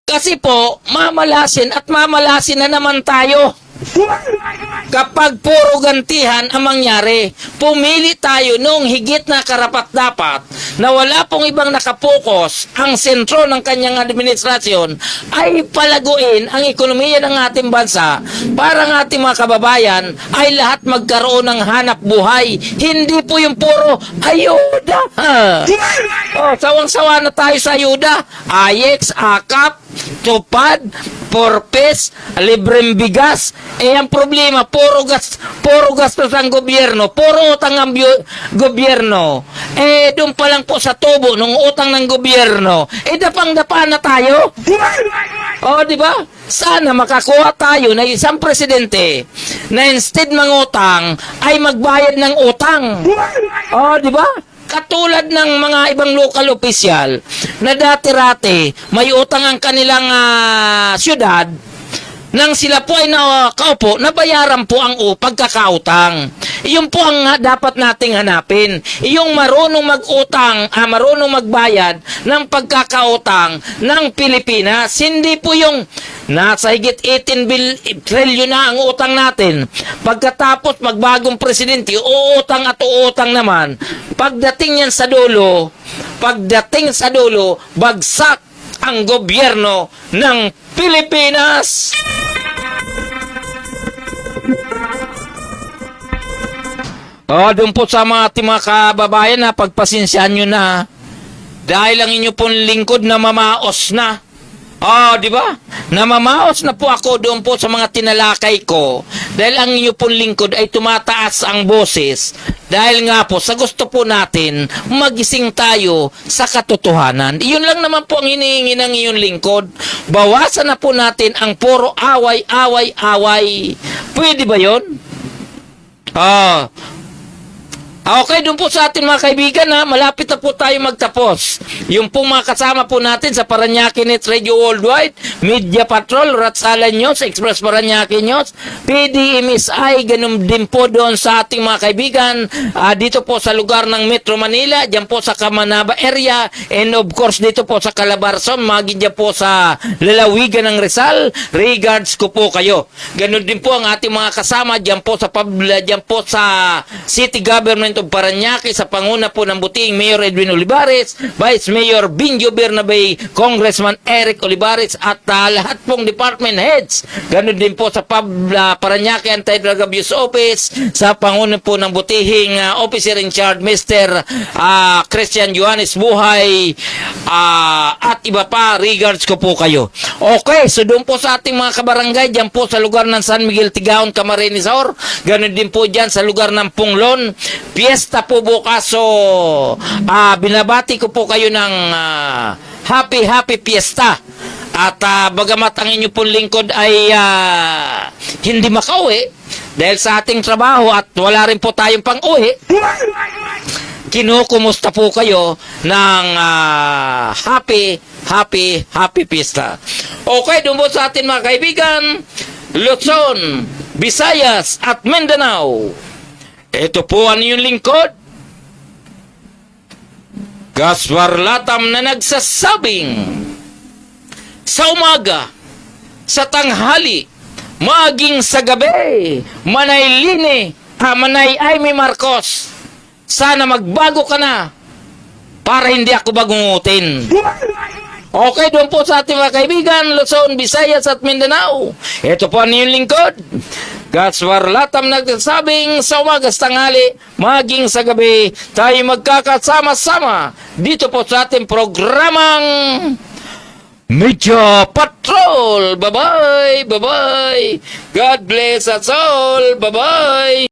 Kasi po, mamalasin at mamalasin na naman tayo. Kapag puro gantihan ang mangyari, pumili tayo nung higit na karapat-dapat na wala pong ibang nakapokus ang sentro ng kanyang administrasyon ay palaguin ang ekonomiya ng ating bansa para ng ating mga kababayan ay lahat magkaroon ng hanap buhay. Hindi po yung puro ayuda. Oh, sawang-sawa na tayo sa ayuda. AYEX, AKAP, tupad, porpes, libreng bigas. Ang problema, puro gastos ang gobyerno, puro utang ang gobyerno. Doon pa lang po sa tubo ng utang ng gobyerno, dapang-dapa na tayo. Di ba? Sana makakuha tayo na isang presidente na instead mangutang ay magbayad ng utang. Di ba? Katulad ng mga ibang local official na dati-rati may utang ang kanilang syudad, nang sila po ay nakaupo, nabayaran po ang pagkakautang. Iyon po ang dapat nating hanapin. Yung marunong mag-utang, marunong magbayad ng pagkakautang ng Pilipinas. Hindi po yung nasa higit 18 trillion na ang utang natin. Pagkatapos magbagong presidente, uutang at uutang naman. Pagdating sa dulo, bagsak ang gobyerno ng Pilipinas. Doon po sa mga ating mga kababayan na pagpasensyahan nyo na dahil ang inyo pong lingkod na mamaos na. Di ba? Namamaos na po ako doon po sa mga tinalakay ko dahil ang inyo pong lingkod ay tumataas ang boses dahil nga po sa gusto po natin magising tayo sa katotohanan. Iyon lang naman po ang hinihingi ng iyong lingkod. Bawasan na po natin ang puro away. Pwede ba yun? Okay, doon po sa atin mga kaibigan malapit na po tayo magtapos. Yung pong mga kasama po natin sa Paranaque Net Radio Worldwide, Media Patrol, Ratsala News, Express Paranaque News, PDMSI, ganun din po doon sa ating mga kaibigan dito po sa lugar ng Metro Manila, dyan po sa Kamanaba area, and of course dito po sa Calabarzon, maging dyan po sa lalawigan ng Rizal. Regards ko po kayo. Ganun din po ang ating mga kasama dyan po sa City Government of Paranaque, sa panguna po ng buting Mayor Edwin Olivares, Vice Mayor Binjo Bernabé, Congressman Eric Olivares, at lahat pong department heads. Ganun din po sa Paranaque Anti-Drug Abuse Office, sa panguna po ng butihing Officer in Charge Mr. Christian Johannes Buhay, at iba pa. Regards ko po kayo. Okay, so doon po sa ating mga kabarangay, dyan po sa lugar ng San Miguel Tigaon, Camarines Sur, ganun din po dyan sa lugar ng Punglon. Fiesta po bukas, so binabati ko po kayo ng happy fiesta. At bagamat ang inyo pong lingkod ay hindi makauwi dahil sa ating trabaho at wala rin po tayong pang-uwi, kinukumusta po kayo ng happy fiesta. Okay, doon po sa atin mga kaibigan, Luzon, Visayas at Mindanao. Ito po ang iyong lingkod, Gaspar Latam, na nagsasabing sa umaga, sa tanghali, maging sa gabi, Manay Lini, Manay Aimee Marcos, sana magbago ka na para hindi ako bagungutin. Okay, doon po sa ating mga kaibigan, Luzon, Visayas at Mindanao. Ito po ang iyong lingkod, Gaspar Latam, nagsasabing sa umaga, sa tanghali, maging sa gabi, tayo magkakasama-sama dito po sa ating programang Media Patrol. Bye-bye. God bless us all. Bye-bye.